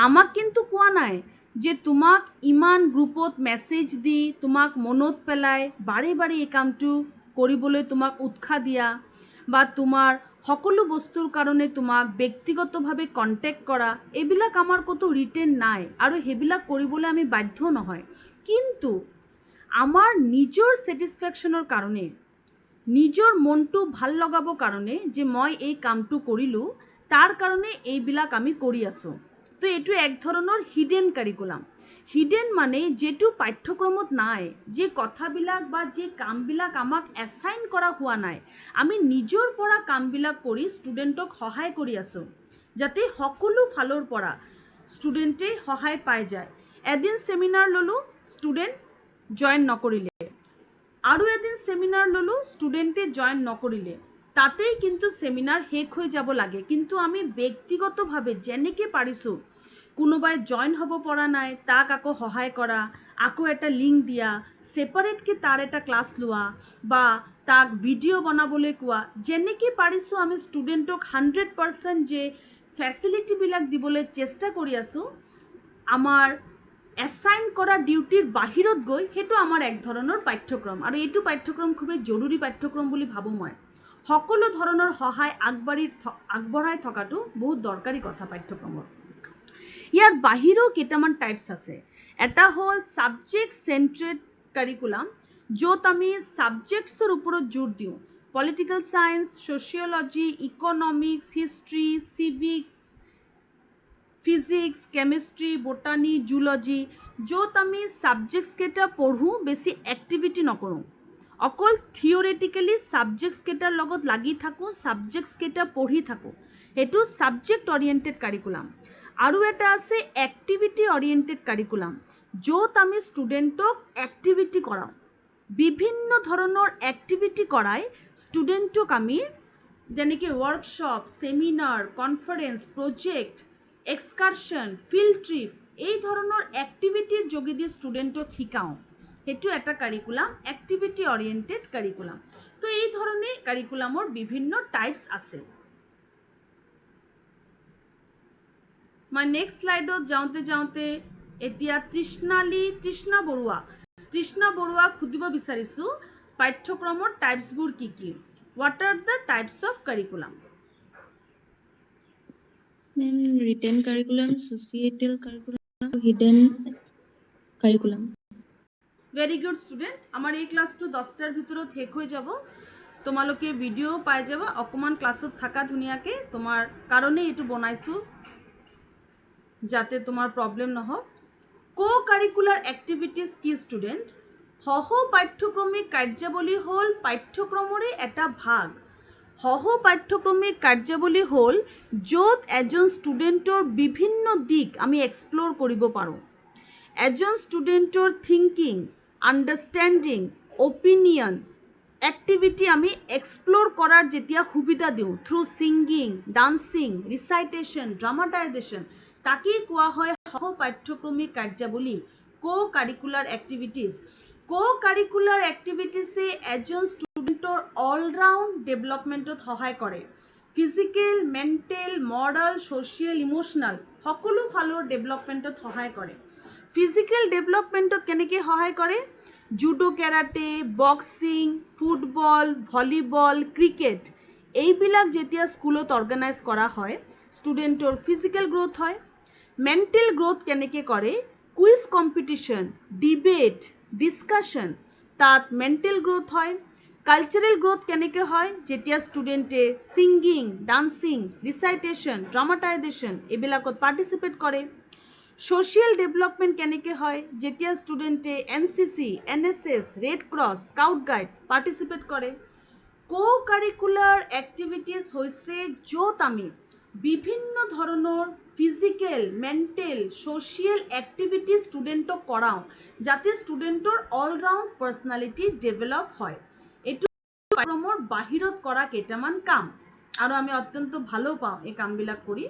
আমাক কিন্তু কোৱা নাই যে তোমাক ইমান গ্ৰুপত মেছেজ দি তোমাক মনত পেলাই বাৰে বাৰে এই কামটো কৰিবলৈ তোমাক উৎসাহ দিয়া, বা তোমাৰ সকলো বস্তুৰ কাৰণে তোমাক ব্যক্তিগতভাৱে কণ্টেক্ট কৰা, এইবিলাক আমাৰ ক'তো ৰিটেন নাই আৰু সেইবিলাক কৰিবলৈ আমি বাধ্য নহয়। কিন্তু আমাৰ নিজৰ ছেটিছফেকশ্যনৰ কাৰণে নিজৰ মনটো ভাল লগাব কাৰণে যে মই এই কামটো কৰিলোঁ তাৰ কাৰণে এইবিলাক আমি কৰি আছোঁ তো এইটো এক ধৰণৰ হিডেন কাৰিকুলাম হিডেন মানে যেটো পাঠ্যক্ৰমত নাই যে কথাবিলাক বা যে কামবিলাক আমাক এছাইন কৰা হোৱা নাই আমি নিজৰ পৰা কামবিলাক কৰি ষ্টুডেণ্টক সহায় কৰি আছোঁ যাতে সকলো ফালৰ পৰা ষ্টুডেণ্টে সহায় পাই যায় এদিন সেমিনাৰ ললো ষ্টুডেণ্ট জয়েন নকৰিলে আৰু এদিন সেমিনাৰ ললো ষ্টুডেণ্টে জয়েন নকৰিলে তাতেই কিন্তু সেমিনাৰ শেষ হৈ যাব লাগে কিন্তু আমি ব্যক্তিগতভাৱে যেনেকৈ পাৰিছোঁ কোনোবাই জয়েন হ'ব পৰা নাই তাক আকৌ সহায় কৰা আকৌ এটা লিংক দিয়া সেপাৰেটকৈ তাৰ এটা ক্লাছ লোৱা বা তাক ভিডিঅ' বনাবলৈ কোৱা যেনেকৈ পাৰিছোঁ আমি ষ্টুডেণ্টক 100% যে ফেচিলিটিবিলাক দিবলৈ চেষ্টা কৰি আছোঁ আমাৰ এছাইন কৰা ডিউটিৰ বাহিৰত গৈ সেইটো আমাৰ এক ধৰণৰ পাঠ্যক্ৰম আৰু এইটো পাঠ্যক্ৰম খুবেই জৰুৰী পাঠ্যক্ৰম বুলি ভাবোঁ মই সকলো ধৰণৰ সহায় আগবঢ়াই থকাটো বহুত দৰকাৰী কথা পাঠ্যক্ৰমৰ ইয়াৰ বাহিৰেও কেইটামান টাইপছ আছে এটা হ'ল ছাবজেক্ট চেণ্ট্ৰেড কাৰিকুলাম য'ত আমি ছাবজেক্টছৰ ওপৰত জোৰ দিওঁ political science sociology economics history civics physics chemistry botany zoology য'ত আমি ছাবজেক্টছ কেইটা পঢ়োঁ বেছি এক্টিভিটি নকৰোঁ অকল থিঅৰেটিকেলি ছাবজেক্টছ কেইটাৰ লগত লাগি থাকোঁ ছাবজেক্টছ কেইটা পঢ়ি থাকোঁ সেইটো ছাবজেক্ট অৰিয়েণ্টেড কাৰিকুলাম আৰু এটা আছে এক্টিভিটি অৰিয়েণ্টেড কাৰিকুলাম য'ত আমি ষ্টুডেণ্টক এক্টিভিটি কৰাওঁ বিভিন্ন ধৰণৰ এক্টিভিটি কৰাই ষ্টুডেণ্টক আমি যেনেকৈ workshop seminar conference project excursion field trip এই ধৰণৰ এক্টিভিটিৰ যোগেদি ষ্টুডেণ্টক শিকাওঁ সেইটো এটা কাৰিকুলাম এক্টিভিটি অৰিয়েণ্টেড কাৰিকুলাম তো এই ধৰণে কাৰিকুলামৰ বিভিন্ন টাইপছ আছে মই নেক্সট স্লাইডত যাওঁতে এতিয়া তৃষ্ণা বৰুৱাক সুধিব বিচাৰিছোঁ পাঠ্যক্ৰমৰ টাইপছবোৰ কি what are the types of curriculum ma'am written curriculum societal curriculum hidden curriculum very good student আমাৰ এই ক্লাছটো 10টাৰ ভিতৰত শেষ হৈ যাব তোমালোকে ভিডিঅ' পাই যাবা অকণমান ক্লাছত থাকা ধুনীয়াকৈ তোমাৰ কাৰণে এইটো বনাইছোঁ যাতে তোমাৰ প্ৰব্লেম নহওক co-curricular activities কি ষ্টুডেণ্ট সহ পাঠ্যক্ৰমিক কাৰ্যাৱলী হ'ল পাঠ্যক্ৰমৰে এটা ভাগ সহ পাঠ্যক্ৰমিক কাৰ্যাৱলী হ'ল য'ত এজন ষ্টুডেণ্টৰ বিভিন্ন দিশ আমি এক্সপ্ল'ৰ কৰিব পাৰোঁ এজন ষ্টুডেণ্টৰ থিংকিং আণ্ডাৰষ্টেণ্ডিং অপিনিয়ন এক্টিভিটি আমি এক্সপ্ল'ৰ কৰাৰ যেতিয়া সুবিধা দিওঁ থ্ৰু ছিংগিং ডান্সিং ৰিচাইটেশ্যন ড্ৰামাটাইজেশ্যন তাকেই কোৱা হয় সহ পাঠ্যক্ৰমিক কাৰ্যাৱলী co-curricular activities co-curricular activitiesে এজন ষ্টুডেণ্টৰ অলৰাউণ্ড ডেভেলপমেণ্টত সহায় কৰে physical mental Morrell social emotional সকলো ফালৰ ডেভেলপমেণ্টত সহায় কৰে ফিজিকেল ডেভেলপমেণ্টত কেনেকৈ সহায় কৰে judo karate boxing football volleyball cricket এইবিলাক যেতিয়া স্কুলত অৰ্গেনাইজ কৰা হয় ষ্টুডেণ্টৰ ফিজিকেল গ্ৰোথ হয় মেণ্টেল গ্ৰোথ কেনেকৈ কৰে কুইজ কম্পিটিশ্যন ডিবেট ডিছকাশ্যন তাত মেণ্টেল গ্ৰোথ হয় কালচাৰেল গ্ৰোথ কেনেকৈ হয় যেতিয়া ষ্টুডেণ্টে ছিংগিং ডান্সিং ৰিচাইটেশ্যন ড্ৰামাটাইজেশ্যন এইবিলাকত পাৰ্টিচিপেট কৰে ছ'চিয়েল ডেভেলপমেণ্ট কেনেকৈ হয় যেতিয়া ষ্টুডেণ্টে NCC NSS red cross scout guide participate কৰে co-curricular activities হৈছে য'ত আমি বিভিন্ন ধৰণৰ ফিজিকেল মেণ্টেল ছ'চিয়েল এক্টিভিটি ষ্টুডেণ্টক কৰাওঁ যাতে ষ্টুডেণ্টৰ অলৰাউণ্ড পাৰ্চনেলিটি ডেভেলপ হয় এইটো পাঠ্যক্ৰমৰ বাহিৰত কৰা কেইটামান কাম আৰু আমি অত্যন্ত ভালো পাওঁ এই কামবিলাক কৰি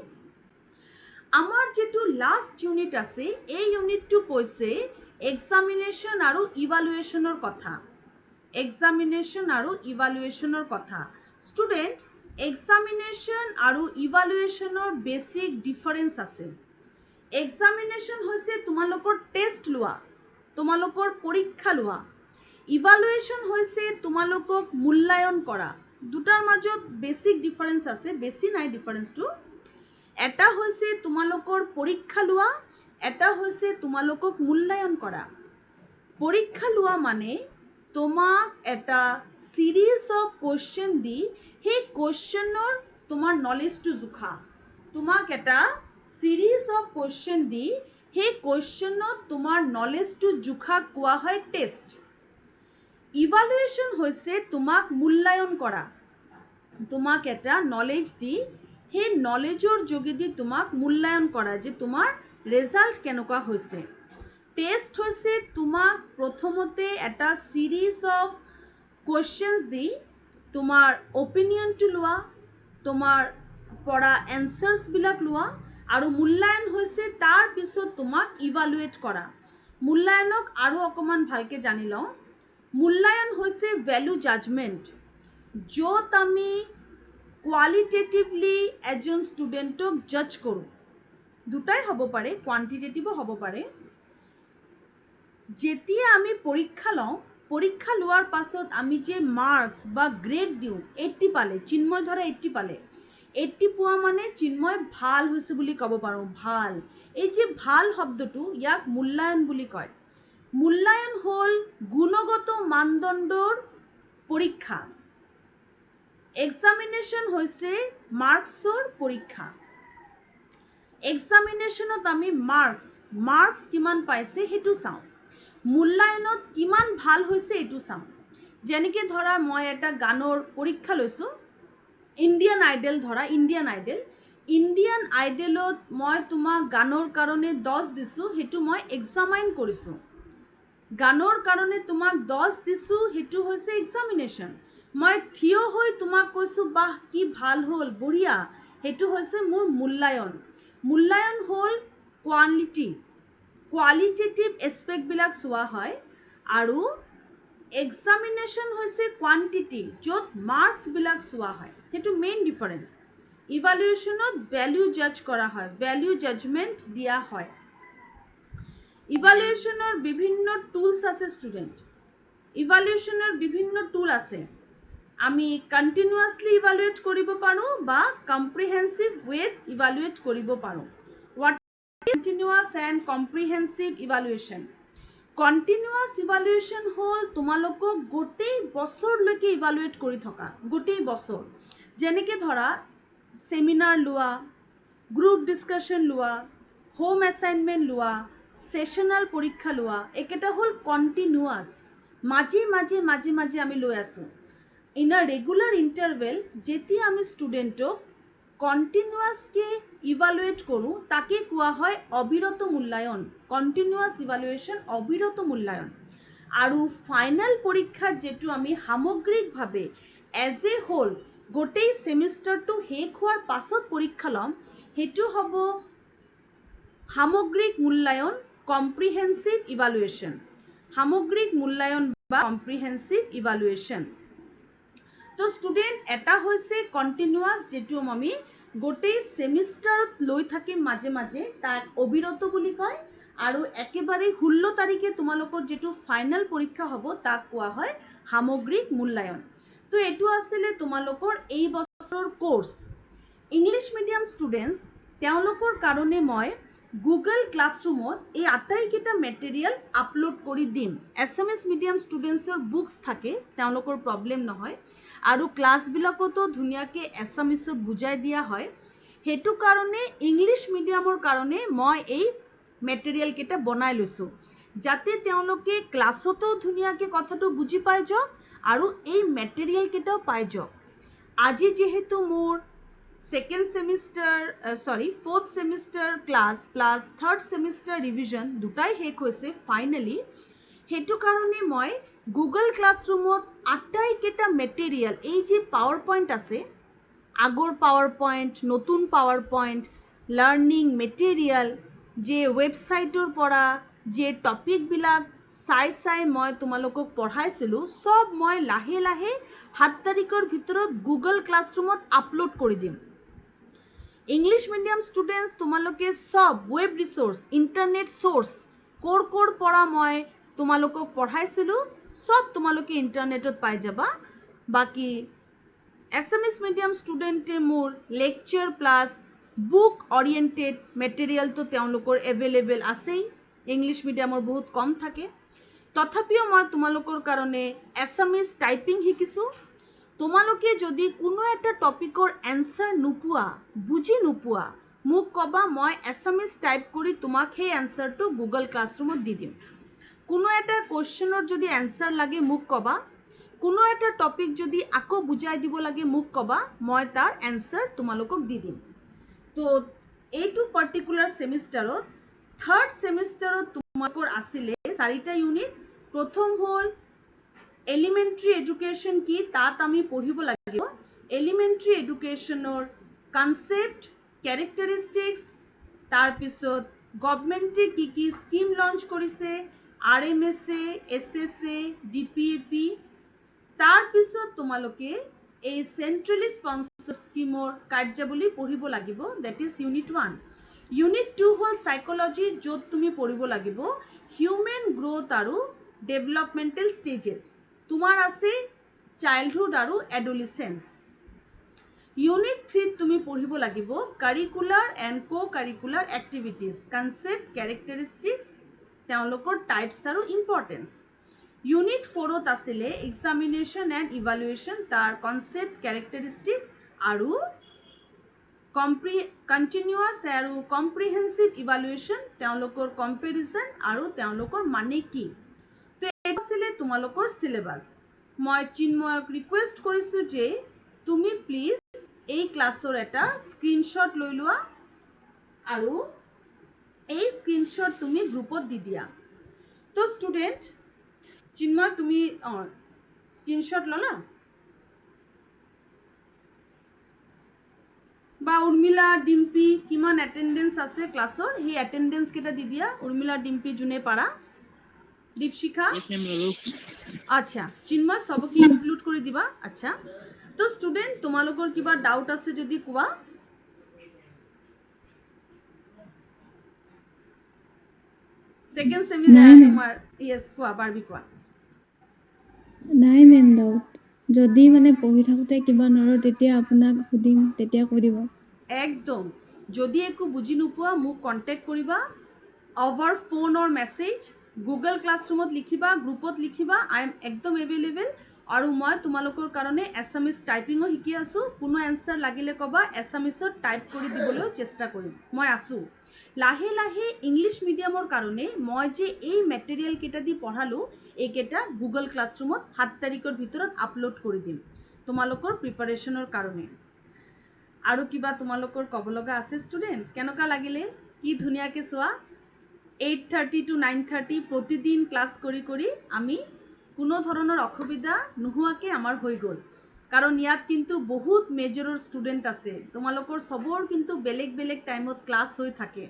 আমাৰ যেটো লাষ্ট ইউনিট আছে এই ইউনিটটো কৈছে এক্সামিনেশ্যন আৰু ইভালুৱেশ্যনৰ কথা ষ্টুডেণ্ট এক্সামিনেশ্যন আৰু ইভালুৱেশ্যনৰ বেছিক ডিফাৰেন্স আছে এক্সামিনেশ্যন হৈছে তোমালোকৰ টেষ্ট লোৱা তোমালোকৰ পৰীক্ষা লোৱা ইভালুৱেশ্যন হৈছে তোমালোকক মূল্যায়ন কৰা দুটাৰ মাজত বেছিক ডিফাৰেন্স আছে বেছি নাই ডিফাৰেন্সটো এটা হৈছে তোমালোকৰ পৰীক্ষা লোৱা এটা হৈছে তোমালোকক মূল্যায়ন কৰা পৰীক্ষা লোৱা মানে তোমাক এটা সিৰিজ অফ কোয়েশ্চন দি সেই কোয়েশ্চনৰ তোমাৰ নলেজটো জোখা তোমাক এটা সিৰিজ অফ কোয়েশ্চন দি সেই কোয়েশ্চনত তোমাৰ নলেজটো জোখা কোৱা হয় টেষ্ট ইভালুয়েশন হৈছে তোমাক মূল্যায়ন কৰা তোমাক এটা নলেজ দি সেই নলেজৰ যোগেদি তোমাক মূল্যায়ন কৰা যে তোমাৰ ৰেজাল্ট কেনেকুৱা হৈছে টেষ্ট হৈছে তোমাক প্ৰথমতে এটা সিৰিজ অফ কোয়েশ্চনস দি তোমাৰ অপিনিয়নটো লোৱা তোমাৰ পঢ়া এনসাৰ্স বিলাক লোৱা আৰু মূল্যায়ন হৈছে তাৰ পিছত তোমাক ইভালুয়েট কৰা মূল্যায়নক আৰু অকমান ভালকে জানি লওঁ মূল্যায়ন হৈছে ভ্যালু জাজমেন্ট য'ত আমি কোয়ালিটেটিভলি এজন ষ্টুডেণ্টক জাজ কৰোঁ দুটাই হ'ব পাৰে কোৱান্টিটেটিভো হ'ব পাৰে যেতিয়া আমি পৰীক্ষা লওঁ পৰীক্ষা লোৱাৰ পাছত আমি যে মাৰ্কস বা গ্ৰেড দিওঁ 80 পালে চিন্ময় ধৰা 80 পালে 80 পোৱা মানে চিন্ময় ভাল হৈছে বুলি ক'ব পাৰো ভাল এই যে ভাল শব্দটো ইয়াক মূল্যায়ন বুলি কয় মূল্যায়ন হল গুণগত মানদণ্ডৰ পৰীক্ষা এক্সামিনেশন হৈছে মাৰ্কসৰ পৰীক্ষা এক্সামিনেশনত আমি মার্কস কিমান পাইছে হেতু চাওঁ মূল্যায়নত কিমান ভাল হৈছে এটো চাম যেনেকে ধৰা মই এটা গানৰ পৰীক্ষা লৈছো ইন্ডিয়ান আইডলত মই তোমাক গানৰ কাৰণে 10 দিছো হেতু মই এক্সামাইন কৰিছো গানৰ কাৰণে তোমাক 10 দিছো হেতু হৈছে এক্সামিনেশন মই থিয় হৈ তোমাক কৈছো বাহ কি ভাল হ'ল বঢ়িয়া হেতু হৈছে মোৰ মূল্যায়ন হল কোয়ালিটেটিভ এসপেক্ট বিলাক চোৱা হয় আৰু এক্সামিনেশন হৈছে কোয়ান্টিটি য'ত মাৰ্কস বিলাক চোৱা হয় হেতু মেইন ডিফাৰেন্স ইভালুয়েশনত ভ্যালু জাজ কৰা হয় ভ্যালু জাজমেন্ট দিয়া হয় ইভালুয়েশনৰ বিভিন্ন টুলস আছে স্টুডেন্ট ইভালুয়েশনৰ বিভিন্ন টুল আছে আমি কন্টিনিউয়াসলি ইভালুয়েট কৰিব পাৰো বা কম্প্ৰিহেনসিভ ওয়েত ইভালুয়েট কৰিব পাৰো Continuous and comprehensive evaluation. Continuous evaluation হল তোমালোকক গোটেই বছৰলৈকে ইভালুয়েট কৰি থকা গোটেই বছৰ যেনেকে ধৰা সেমিনাৰ লোৱা গ্ৰুপ ডিসকাশন লোৱা হোম অ্যাসাইনমেন্ট লোৱা সেশনাল পৰীক্ষা লোৱা একেটা হল কন্টিনিউয়াস মাঝে আমি লৈ আছো ইন আ ৰেগুলাৰ ইন্টাৰভেল যেতিয়া আমি স্টুডেন্টক কন্টিনিউয়াস কে ইভালুয়েট কৰো তাকে কোৱা হয় অবিৰত মূল্যায়ন কন্টিনিউয়াস ইভালুয়েশন অবিৰত মূল্যায়ন আৰু ফাইনাল পৰীক্ষাত যেটো আমি সামগ্ৰিকভাৱে এজ এ হোল গোটেই সেমিস্টাৰটো শেষ হোৱাৰ পাছত পৰীক্ষা লম হেতু হ'ব সামগ্ৰিক মূল্যায়ন কম্প্ৰিহেনসিভ ইভালুয়েশন সামগ্ৰিক মূল্যায়ন বা কম্প্ৰিহেনসিভ ইভালুয়েশন তো স্টুডেন্ট এটা হৈছে কন্টিনিউয়াস যেটো আমি গোটেই সেমিস্টাৰত লৈ থাকিম মাঝে তাক অবিৰত বুলি কয় আৰু একেবাৰে 16 তাৰিখে তোমালোকৰ যেটো ফাইনাল পৰীক্ষা হ'ব তাক কোৱা হয় সামগ্ৰিক মূল্যায়ন তো এটো আছিল তোমালোকৰ এই বছৰৰ কোৰ্স ইংলিশ মিডিয়াম স্টুডেন্টস তেওঁলোকৰ কাৰণে মই গুগল ক্লাছৰুমত এই আটাইকেইটা মেটেৰিয়েল আপলোড কৰি দিম এছএমএছ মিডিয়াম স্টুডেন্টছৰ বুকস থাকে তেওঁলোকৰ প্ৰবলেম নহয় আৰু ক্লাস বিলাকতো ধুনিয়াকে এছএমএছত বুজাই দিয়া হয় হেতু কাৰণে ইংলিশ মিডিয়ামৰ কাৰণে মই এই মেটেৰিয়েল কেটা বনাই লৈছো যাতে তেওঁলোকে ক্লাছতো ধুনিয়াকে কথাটো বুজি পাই যাওক আৰু এই মেটেৰিয়েল কেটাও পাই যাওক আজি যেহেতু মোৰ fourth semester class plus third semester revision দুটাই শেষ হৈছে ফাইনালি হেতু কাৰণে মই গুগল ক্লাছৰুমত আটাইকেটা মেটেৰিয়েল এই যে পাৱাৰ পইণ্ট আছে আগৰ পাৱাৰ পইণ্ট নতুন পাৱাৰ পইণ্ট লাৰ্নিং মেটেৰিয়েল যে ৱেবসাইটৰ পৰা যে টপিক বিলাক চাই মই তোমালোকক পঢ়াইছিলো সব মই লাহে 7 তাৰিখৰ ভিতৰত গুগল ক্লাছৰুমত আপলোড কৰি দিম ইংলিশ মিডিয়াম স্টুডেন্টস তোমালোকে সব ওয়েব ৰিসোৰ্স ইন্টাৰনেট সোৰ্স কোৰ পৰা মই তোমালোকক পঢ়াইছিলো সব তোমালোকে ইন্টাৰনেটত পাই যাবা বাকি এছএমএছ মিডিয়াম স্টুডেন্টে মোৰ লেকচাৰ প্লাস বুক ওৰিয়েন্টেড মেটেৰিয়াল তো তেওঁলোকৰ এভেইলেবল আছেই ইংলিশ মিডিয়ামৰ বহুত কম থাকে তথাপিও মই তোমালোকৰ কাৰণে এছামিজ টাইপিং শিকিছোঁ। তোমালোকে যদি কোনো এটা টপিকৰ এনচাৰ নোপোৱা, বুজি নোপোৱা, মোক ক'বা, মই এছামিজ টাইপ কৰি তোমাক সেই এনচাৰটো গুগল ক্লাছৰুমত দি দিম। কোনো এটা কুৱেশ্যনৰ যদি এনচাৰ লাগে মোক ক'বা, কোনো এটা টপিক যদি আকৌ বুজাই দিব লাগে মোক ক'বা, মই তাৰ এনচাৰ তোমালোকক দি দিম। তো এইটো পাৰ্টিকুলাৰ ছেমিষ্টাৰত, থাৰ্ড ছেমিষ্টাৰত তোমালোকৰ আছিলে 4টা ইউনিট। প্ৰথম হ'ল এলিমেণ্টাৰী এডুকেশ্যন কি, তাত আমি পঢ়িব লাগিব এলিমেণ্টাৰী এডুকেশ্যনৰ কনচেপ্ট, কেৰেক্টাৰিষ্টিক্স, তাৰপিছত গভৰ্ণমেণ্টে কি কি স্কিম লঞ্চ কৰিছে, RMSA, SSA, DPAP। তাৰপিছত তোমালোকে এই চেন্ট্ৰেলি স্পন্সৰ্ড স্কিমৰ কাৰ্যাৱলী পঢ়িব লাগিব, দেট ইজ ইউনিট 1। ইউনিট 2 হ'ল সাইকোলজি, য'ত তুমি পঢ়িব লাগিব হিউমেন গ্ৰোথ আৰু ডেভেলপমেণ্টেল ষ্টেজেছ। তোমাৰ আছে চাইল্ডহুড আৰু এডোলেসেন্স। ইউনিট 3 তুমি পঢ়িব লাগিব curricular and co-curricular activities, concept, characteristics, তেওঁলোকৰ টাইপছ আৰু ইম্পৰ্টেঞ্চ। ইউনিট 4ত আছিলে এক্সামিনেশ্যন এণ্ড ইভালুৱেশ্যন, তাৰ কনচেপ্ট, কেৰেক্টাৰিষ্টিক্স আৰু কণ্টিনিউৱাছ আৰু কম্প্ৰিহেনচিভ ইভালুৱেশ্যন, তেওঁলোকৰ কম্পেৰিজন আৰু তেওঁলোকৰ মানে কি। তো এইটো আছিলে তোমালোকৰ চিলেবাছ। মই চিন্ময়ক ৰিকুৱেষ্ট কৰিছোঁ যে তুমি প্লিজ এই ক্লাছৰ এটা স্ক্ৰীনশ্বট লৈ লোৱা আৰু এই স্ক্ৰীনশ্বট তুমি গ্ৰুপত দি দিয়া। তো ষ্টুডেণ্ট, চিন্ময় তুমি স্ক্ৰীনশ্বট ল'লা? বা উৰ্মিলা, ডিম্পি কিমান এটেণ্ডেঞ্চ আছে ক্লাছৰ, সেই এটেণ্ডেঞ্চ কেইটা দি দিয়া। উৰ্মিলা, ডিম্পি যোনে পাৰা। দীপশিখা, আচ্ছা, চিন্ময় সবকে ইনক্লুড কৰি দিবা। আচ্ছা, তো ষ্টুডেণ্ট তোমালোকৰ কিবা ডাউট আছে যদি কোৱা। সেকেন্ড সেমিষ্টাৰ তোমাৰ ইয়েস কোৱা, বাৰবি কোৱা। নাই মেম ডাউট। যদি মানে পঢ়ি থাকোতে কিবা নৰো তেতিয়া আপোনাক সুধিম, তেতিয়া কৈ দিব। একদম, যদি একো বুজি নোপোৱা মোক কণ্টেক্ট কৰিবা, অভাৰ ফোন অৰ মেছেজ, গুগল ক্লাছৰুমত লিখিবা, গ্ৰুপত লিখিবা, আই এম একদম এভেইলেবল। আৰু মই তোমালোকৰ কাৰণে এছামিজ টাইপিঙো শিকি আছোঁ। কোনো এনচাৰ লাগিলে ক'বা, এছামিজত টাইপ কৰি দিবলৈও চেষ্টা কৰিম, মই আছোঁ। লাহে লাহে ইংলিছ মিডিয়ামৰ কাৰণে মই যে এই মেটেৰিয়েল কেইটা দি পঢ়ালোঁ, এইকেইটা গুগল ক্লাছৰুমত 7 তাৰিখৰ ভিতৰত আপলোড কৰি দিম তোমালোকৰ প্ৰিপাৰেশ্যনৰ কাৰণে। আৰু কিবা তোমালোকৰ ক'ব লগা আছে ষ্টুডেণ্ট? কেনেকুৱা লাগিলে? কি ধুনীয়াকৈ চোৱা, 8:30 to 9:30 প্ৰতিদিন ক্লাছ কৰি কৰি আমি কোনো ধৰণৰ অসুবিধা নোহোৱাকৈ আমাৰ হৈ গ'ল। কাৰণ ইয়াত কিন্তু বহুত মেজৰৰ ষ্টুডেণ্ট আছে, তোমালোকৰ চবৰ কিন্তু বেলেগ বেলেগ টাইমত ক্লাছ হৈ থাকে।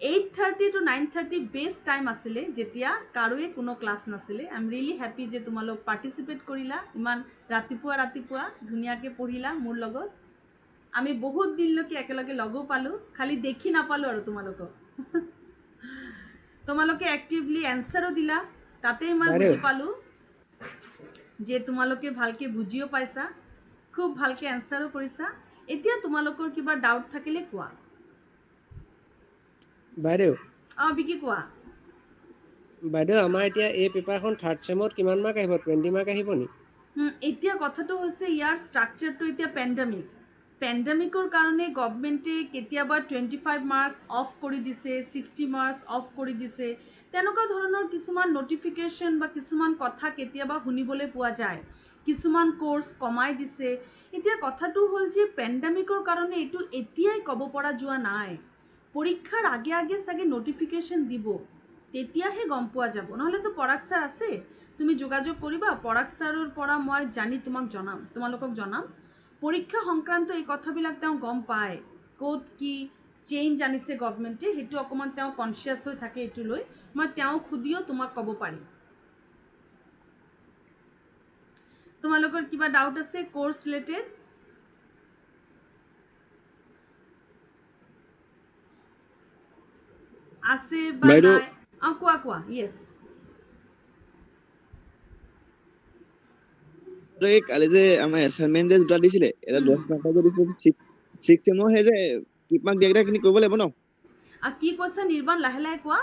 8:30 to 9:30 বেষ্ট টাইম আছিলে, যেতিয়া কাৰোৱে কোনো ক্লাছ নাছিলে। আই এম ৰিয়েলি হেপী যে তোমালোক পাৰ্টিচিপেট কৰিলা, ইমান ৰাতিপুৱা ৰাতিপুৱা ধুনীয়াকৈ পঢ়িলা মোৰ লগত। আমি বহুত দিনলৈকে একেলগে লগো পালোঁ, খালি দেখি নাপালোঁ আৰু তোমালোকক। তোমালোকে এক্টিভলি এনচাৰো দিলা, তাতেই মই বুজি পালোঁ যে তোমালোকে ভালকৈ বুজিও পাইছা, খুব ভালকৈ এনচাৰো কৰিছা। এতিয়া তোমালোকৰ কিবা ডাউট থাকিলে কোৱা। বাইদেউ, বিকি কোৱা। বাইদেউ আমাৰ এতিয়া এই পেপাৰখন থাৰ্ড চেমত কিমান মাৰ্ক আহিব? 20 মাৰ্ক আহিব নি? এতিয়া কথাটো হৈছে ইয়াৰ ষ্ট্ৰাকচাৰটো এতিয়া পেণ্ডামিকৰ কাৰণে গভৰ্ণমেণ্টে কেতিয়াবা 25 মাৰ্কছ অফ কৰি দিছে, 60 মাৰ্কছ অফ কৰি দিছে, তেনেকুৱা ধৰণৰ কিছুমান নটিফিকেশ্যন বা কিছুমান কথা কেতিয়াবা শুনিবলৈ পোৱা যায়। কিছুমান কোৰ্চ কমাই দিছে। এতিয়া কথাটো হ'ল যে পেণ্ডামিকৰ কাৰণে এইটো এতিয়াই ক'ব পৰা যোৱা নাই। পৰীক্ষাৰ আগে আগে চাগে নটিফিকেশ্যন দিব, তেতিয়াহে গম পোৱা যাব। নহ'লেতো পৰাগ ছাৰ আছে, তুমি যোগাযোগ কৰিবা, পৰাগ ছাৰৰ পৰা মই জানি তোমালোকক জনাম। পৰীক্ষা সংক্ৰান্ত এই কথাবিলাক তেওঁ গম পায়, ক'ত কি চেঞ্জ আনিছে গভৰ্ণমেণ্টে, সেইটো অকণমান তেওঁ কনচিয়াছ হৈ থাকে এইটো লৈ। মই তেওঁক সুধিও তোমাক ক'ব পাৰিম। তোমালোকৰ কিবা ডাউট আছে কোৰ্চ ৰিলেটেড? আছে বা বাইদেউ, নাই? কোৱা ইয়েছ। এই কালি যে আমাৰ এছাইনমেণ্ট যে দুটা দিছিলে, এটা 10 নম্বৰ যে দিছিলে 6 চেমৰ, সেই যে কিমান দিয়াখিনি কৰিব লাগিব ন? কি কৈছা নিৰ্বাণ, লাহে লাহে কোৱা।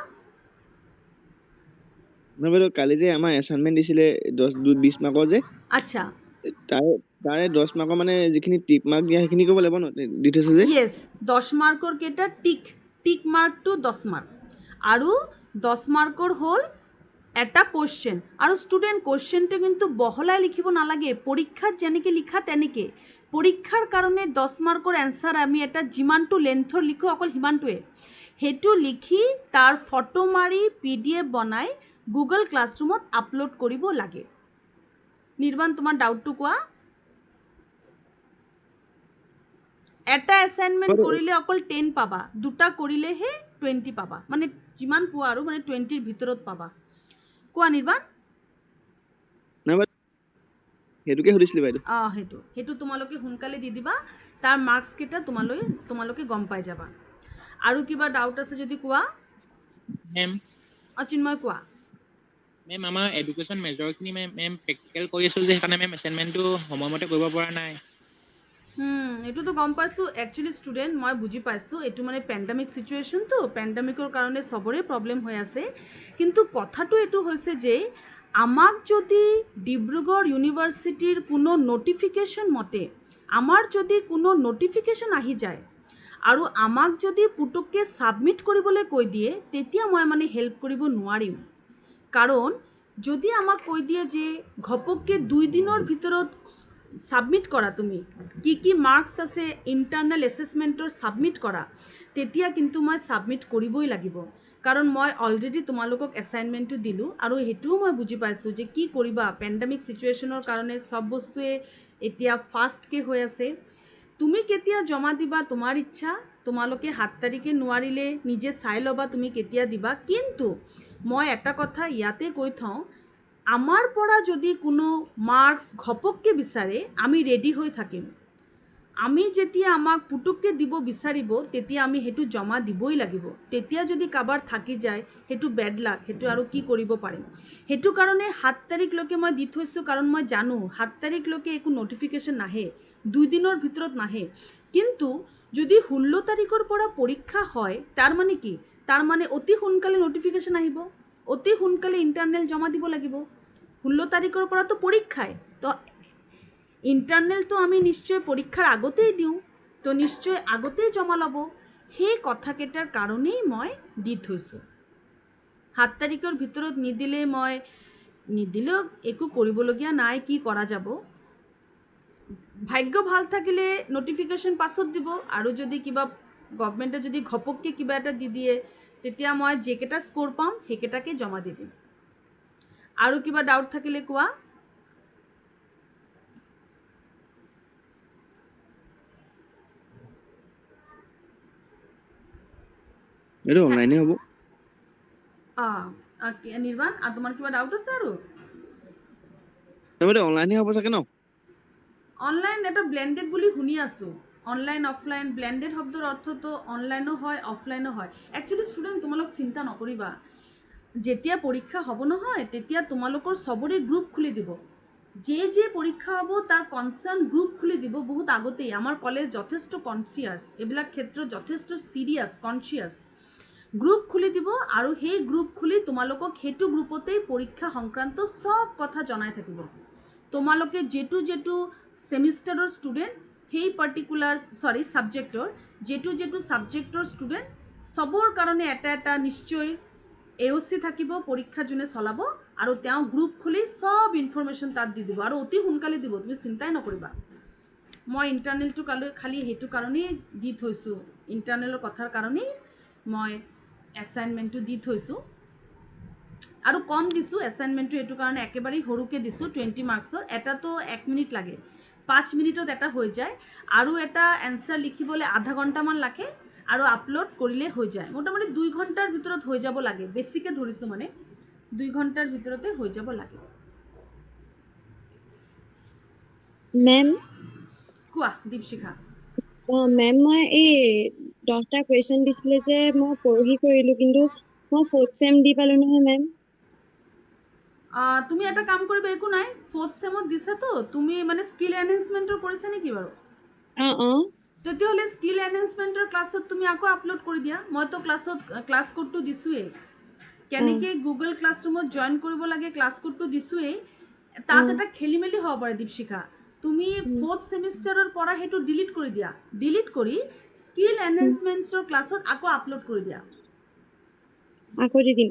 নহয় বাইদেউ কালি যে আমাৰ এছাইনমেণ্ট দিছিলে 20 মাৰ্কৰ যে আচ্ছা তাৰে 10 মাৰ্কৰ মানে যিখিনি টিক মাৰ্ক দিয়া সেইখিনি কৰিব লাগিব ন দি থৈছে যে ইয়েস 10 মাৰ্কৰ কেইটা টিক মাৰ্কটো 10 মাৰ্ক আৰু 10 মাৰ্কৰ হ'ল এটা কোশ্চেন আৰু ষ্টুডেণ্ট কোশ্চেনটো কিন্তু বহলাই লিখিব নালাগে পৰীক্ষাত যেনেকৈ লিখা তেনেকৈ পৰীক্ষাৰ কাৰণে 10 মাৰ্কৰ এনচাৰ আমি এটা যিমানটো লেন্থৰ লিখো অকল সিমানটোৱে সেইটো লিখি তাৰ ফটো মাৰি PDF বনাই গুগল ক্লাছৰুমত আপলোড কৰিব লাগে নিৰ্বাণ তোমাৰ ডাউটটো কোৱা এটা এছাইনমেণ্ট কৰিলে অকল 10 পাবা দুটা কৰিলেহে 20 পাবা মানে যিমান পোৱা আৰু মানে 20ৰ ভিতৰত পাবা কোৱা নিৰ্বাণ সেইটোকে সুধিছিলি বাইদেউ সেইটো তোমালোকে সোনকালে দি দিবা তাৰ মাৰ্কছ কেইটা তোমালোকে গম পাই যাবা আৰু কিবা ডাউট আছে যদি কোৱা মেম চিন্ময় কোৱা মেম আমাৰ এডুকেশ্যন মেজৰখিনি মেম প্ৰেক্টিকেল কৰি আছোঁ যে সেইকাৰণে মেম এছাইনমেণ্টটো সময়মতে কৰিব পৰা নাই এইটোতো গম পাইছোঁ একচুৱেলি ষ্টুডেণ্ট মই বুজি পাইছোঁ এইটো মানে পেণ্ডামিক চিটুৱেশ্যনটো পেণ্ডামিকৰ কাৰণে চবৰে প্ৰব্লেম হৈ আছে কিন্তু কথাটো এইটো হৈছে যে আমাক যদি ডিব্ৰুগড় ইউনিভাৰ্চিটিৰ কোনো নটিফিকেশ্যন মতে আমাৰ যদি কোনো নটিফিকেশ্যন আহি যায় আৰু আমাক যদি পুটুককৈ ছাবমিট কৰিবলৈ কৈ দিয়ে তেতিয়া মই মানে হেল্প কৰিব নোৱাৰিম কাৰণ যদি আমাক কৈ দিয়ে যে ঘপককৈ 2 দিনৰ ভিতৰত সাবমিট কৰা তুমি কি মাৰ্কস আছে ইন্টাৰনাল অ্যাসেসমেন্টৰ সাবমিট কৰা তেতিয়া কিন্তু মই সাবমিট কৰিবই লাগিব কাৰণ মই অলৰেডি তোমালোকক এছাইনমেন্টটো দিলো আৰু হেতুও মই বুজি পাইছোঁ যে কি কৰিবা পেণ্ডামিক সিচুৱেশ্যনৰ কাৰণে সব বস্তুৱে এতিয়া ফাষ্টকে হৈ আছে তুমি কেতিয়া জমা দিবা তোমাৰ ইচ্ছা তোমালোকে 7 তাৰিখে নোৱাৰিলে নিজে চাই ল'বা তুমি কেতিয়া দিবা কিন্তু মই এটা কথা ইয়াতে কৈ থওঁ আমাৰ পৰা যদি কোনো মাৰ্কস ঘপককে বিচাৰে আমি ৰেডি হৈ থাকিম আমি যেতিয়া আমাক পুটুককে দিব বিচাৰিব তেতিয়া আমি হেতু জমা দিবই লাগিব তেতিয়া যদি কাবাৰ থাকি যায় হেতু বেড লাক হেতু আৰু কি কৰিব পাৰিম হেতু কাৰণে 7 তাৰিখলৈকে মই দি থৈছো কাৰণ মই জানো 7 তাৰিখলৈকে একো নটিফিকেশ্যন নাহে 2 দিনৰ ভিতৰত নাহে কিন্তু যদি 16 তাৰিখৰ পৰা পৰীক্ষা হয় তাৰ মানে কি তাৰ মানে অতি সোনকালে নটিফিকেশ্যন আহিব অতি সোনকালে ইন্টাৰনেল জমা দিব লাগিব 16 তাৰিখৰ পৰা তো পৰীক্ষাই তো ইন্টারনাল তো আমি নিশ্চয় পরীক্ষার আগতেই দিও তো নিশ্চয় আগতেই জমা লব সেই কথা কেটার কারণেই মই দি থৈছো 7 তারিখের ভিতৰত নিদিলে মই নিদিলেও একো কৰিবলগীয়া নাই কি কৰা যাব ভাগ্য ভাল থাকিলে নোটিফিকেশন পাছত দিব আৰু যদি কিবা গভৰ্নমেন্টে যদি ঘপককে কিবা এটা দি দিয়ে তেতিয়া মই যে কেটা স্কোৰ পাম হেকেটাকে জমা দি দিম আৰু কিবা ডাউট থাকিলে কোৱা এইটো অনলাইনে হ'ব নিৰ্বাণ আৰু তোমাৰ কিবা ডাউট আছে আৰু তাৰমানে অনলাইনে হ'ব চাগে ন অনলাইন এটা ব্লেন্ডেড বুলি শুনি আছো অনলাইন অফলাইন ব্লেন্ডেড শব্দৰ অৰ্থ তো অনলাইনো হয় অফলাইনো হয় একচুয়ালি ষ্টুডেন্ট তোমালোক চিন্তা নকৰিবা যেতিয়া পৰীক্ষা হ'ব নহয় তেতিয়া তোমালোকৰ সবৰে গ্ৰুপ খুলি দিব যে পৰীক্ষা হ'ব তাৰ কনসাৰ্ন গ্ৰুপ খুলি দিব বহুত আগতেই আমাৰ কলেজ যথেষ্ট কনসিয়াস এইবিলাক ক্ষেত্ৰত যথেষ্ট সিৰিয়াস কনসিয়াস গ্ৰুপ খুলি দিব আৰু সেই গ্ৰুপ খুলি তোমালোকক হেতু গ্ৰুপতেই পৰীক্ষা সংক্ৰান্ত সব কথা জনাই থাকিব তোমালোকে যেটু সেমিস্টাৰৰ ষ্টুডেন্ট সেই পাৰ্টিকুলাৰ সাবজেক্টৰ যেটু সাবজেক্টৰ ষ্টুডেন্ট সবৰ কাৰণে এটা নিশ্চয় এওসি থাকিব পৰীক্ষা জুনে চলাব আৰু তেওঁ গ্ৰুপ খুলি সব ইনফৰমেশন তাত দি দিব আৰু অতি সোনকালে দিব তুমি চিন্তাই নকৰিবা মই ইন্টাৰনেলটো খালি হেতু কাৰণেই দি থৈছো ইন্টাৰনেলৰ কথাৰ কাৰণেই মই এছাইনমেন্টটো দি থৈছো আৰু কম দিছো এছাইনমেন্টটো এটো কাৰণে একেবাৰে হৰুকে দিছো 20 মাৰ্কসৰ এটা তো 1 মিনিট লাগে 5 মিনিটত এটা হৈ যায় আৰু এটা এনসাৰ লিখিবলৈ আধা ঘন্টা মান লাগে আৰু আপলোড কৰিলে হৈ যায় মোটামুটি 2 ঘন্টাৰ ভিতৰত হৈ যাব লাগে বেছিকে ধৰিছো মানে 2 ঘন্টাৰ ভিতৰতে হৈ যাব লাগে মেম কোৱা দীপশিখা মেম মই এই 10টা কুৱেশ্যন দিছিলে যে মই পৰহি কৰিলো কিন্তু মই 4th চেম দি পালো নহয় মেম তুমি এটা কাম কৰিবা একো নাই 4th সেমত দিছা তো তুমি মানে স্কিল এনহান্সমেন্টৰ কৰিছা নেকি বাৰু তেতিয়াহ'লে স্কিল এনহান্সমেন্টৰ ক্লাছত তুমি আকৌ আপলোড কৰি দিয়া মই তো ক্লাছত ক্লাছ কোডটো দিছোৱে কেনেকে গুগল ক্লাছৰুমত জয়েন কৰিব লাগে ক্লাছ কোডটো দিছোৱেই তাত এটা খেলিমেলি হ'ব পাৰে দীপশিখা তুমি 4th সেমিষ্টাৰৰ পৰা হেতু ডিলিট কৰি দিয়া ডিলিট কৰি স্কিল এনহেন্সমেন্টছৰ ক্লাছত আকৌ আপলোড কৰি দিয়া আকৌ দি দিম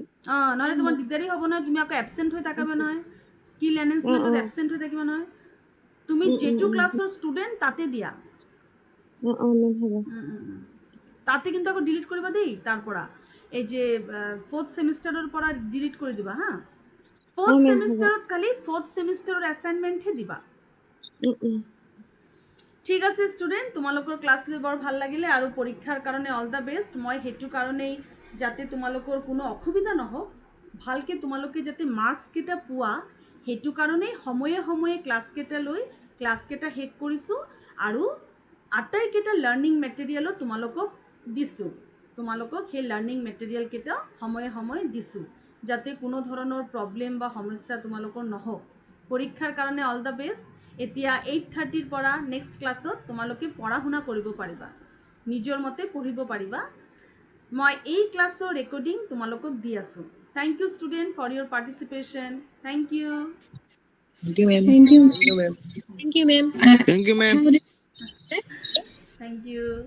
নহলে তোমাৰ দিগদাৰি হ'ব নহয় তুমি আকৌ এবসেন্ট হৈ থাকিবা নহয় স্কিল এনহেন্সমেন্টত এবসেন্ট হৈ থাকিবা নহয় তুমি যেটো ক্লাছৰ ষ্টুডেন্ট তাতে দিয়া মেম হ'ব তাতে কিন্তু আকৌ ডিলিট কৰিবা দেই তাৰ পৰা এই যে 4th সেমিষ্টাৰৰ পৰা ডিলিট কৰি দিবা হা 4th সেমিষ্টাৰত খালি 4th সেমিষ্টাৰৰ অ্যাসাইনমেন্ট হে দিবা ঠিক আছে ষ্টুডেন্ট তোমালোকৰ ক্লাছ লৈ বৰ ভাল লাগিলে আৰু পৰীক্ষাৰ কাৰণে অল দা বেষ্ট মই হেতু কাৰণেই যাতে তোমালোকৰ কোনো অসুবিধা নহওক ভালকে তোমালোকে যাতে মাৰ্কস কেটা পোৱা হেতু কাৰণেই সময়ে সময়ে ক্লাছ কেটা লৈ ক্লাছ কেটা শেষ কৰিছো আৰু আটাই কেটা লাৰ্নিং মেটেৰিয়েলত তোমালোকক দিছো তোমালোকক সেই লাৰ্নিং মেটেৰিয়েল কেটা সময়ে সময়ে দিছো যাতে কোনো ধৰণৰ প্ৰবলেম বা সমস্যা তোমালোকৰ নহওক পৰীক্ষাৰ কাৰণে অল দা বেষ্ট এতিয়া 8:30 ৰ পৰা নেক্সট ক্লাছত তোমালোকে পঢ়া শুনা কৰিব পাৰিবা নিজৰ মতে পঢ়িব পাৰিবা মই এই ক্লাছৰ ৰেকৰ্ডিং তোমালোকক দি আছো thank you student for your participation thank you Thank you. Thank you, ma'am. Thank you, ma'am. Thank you.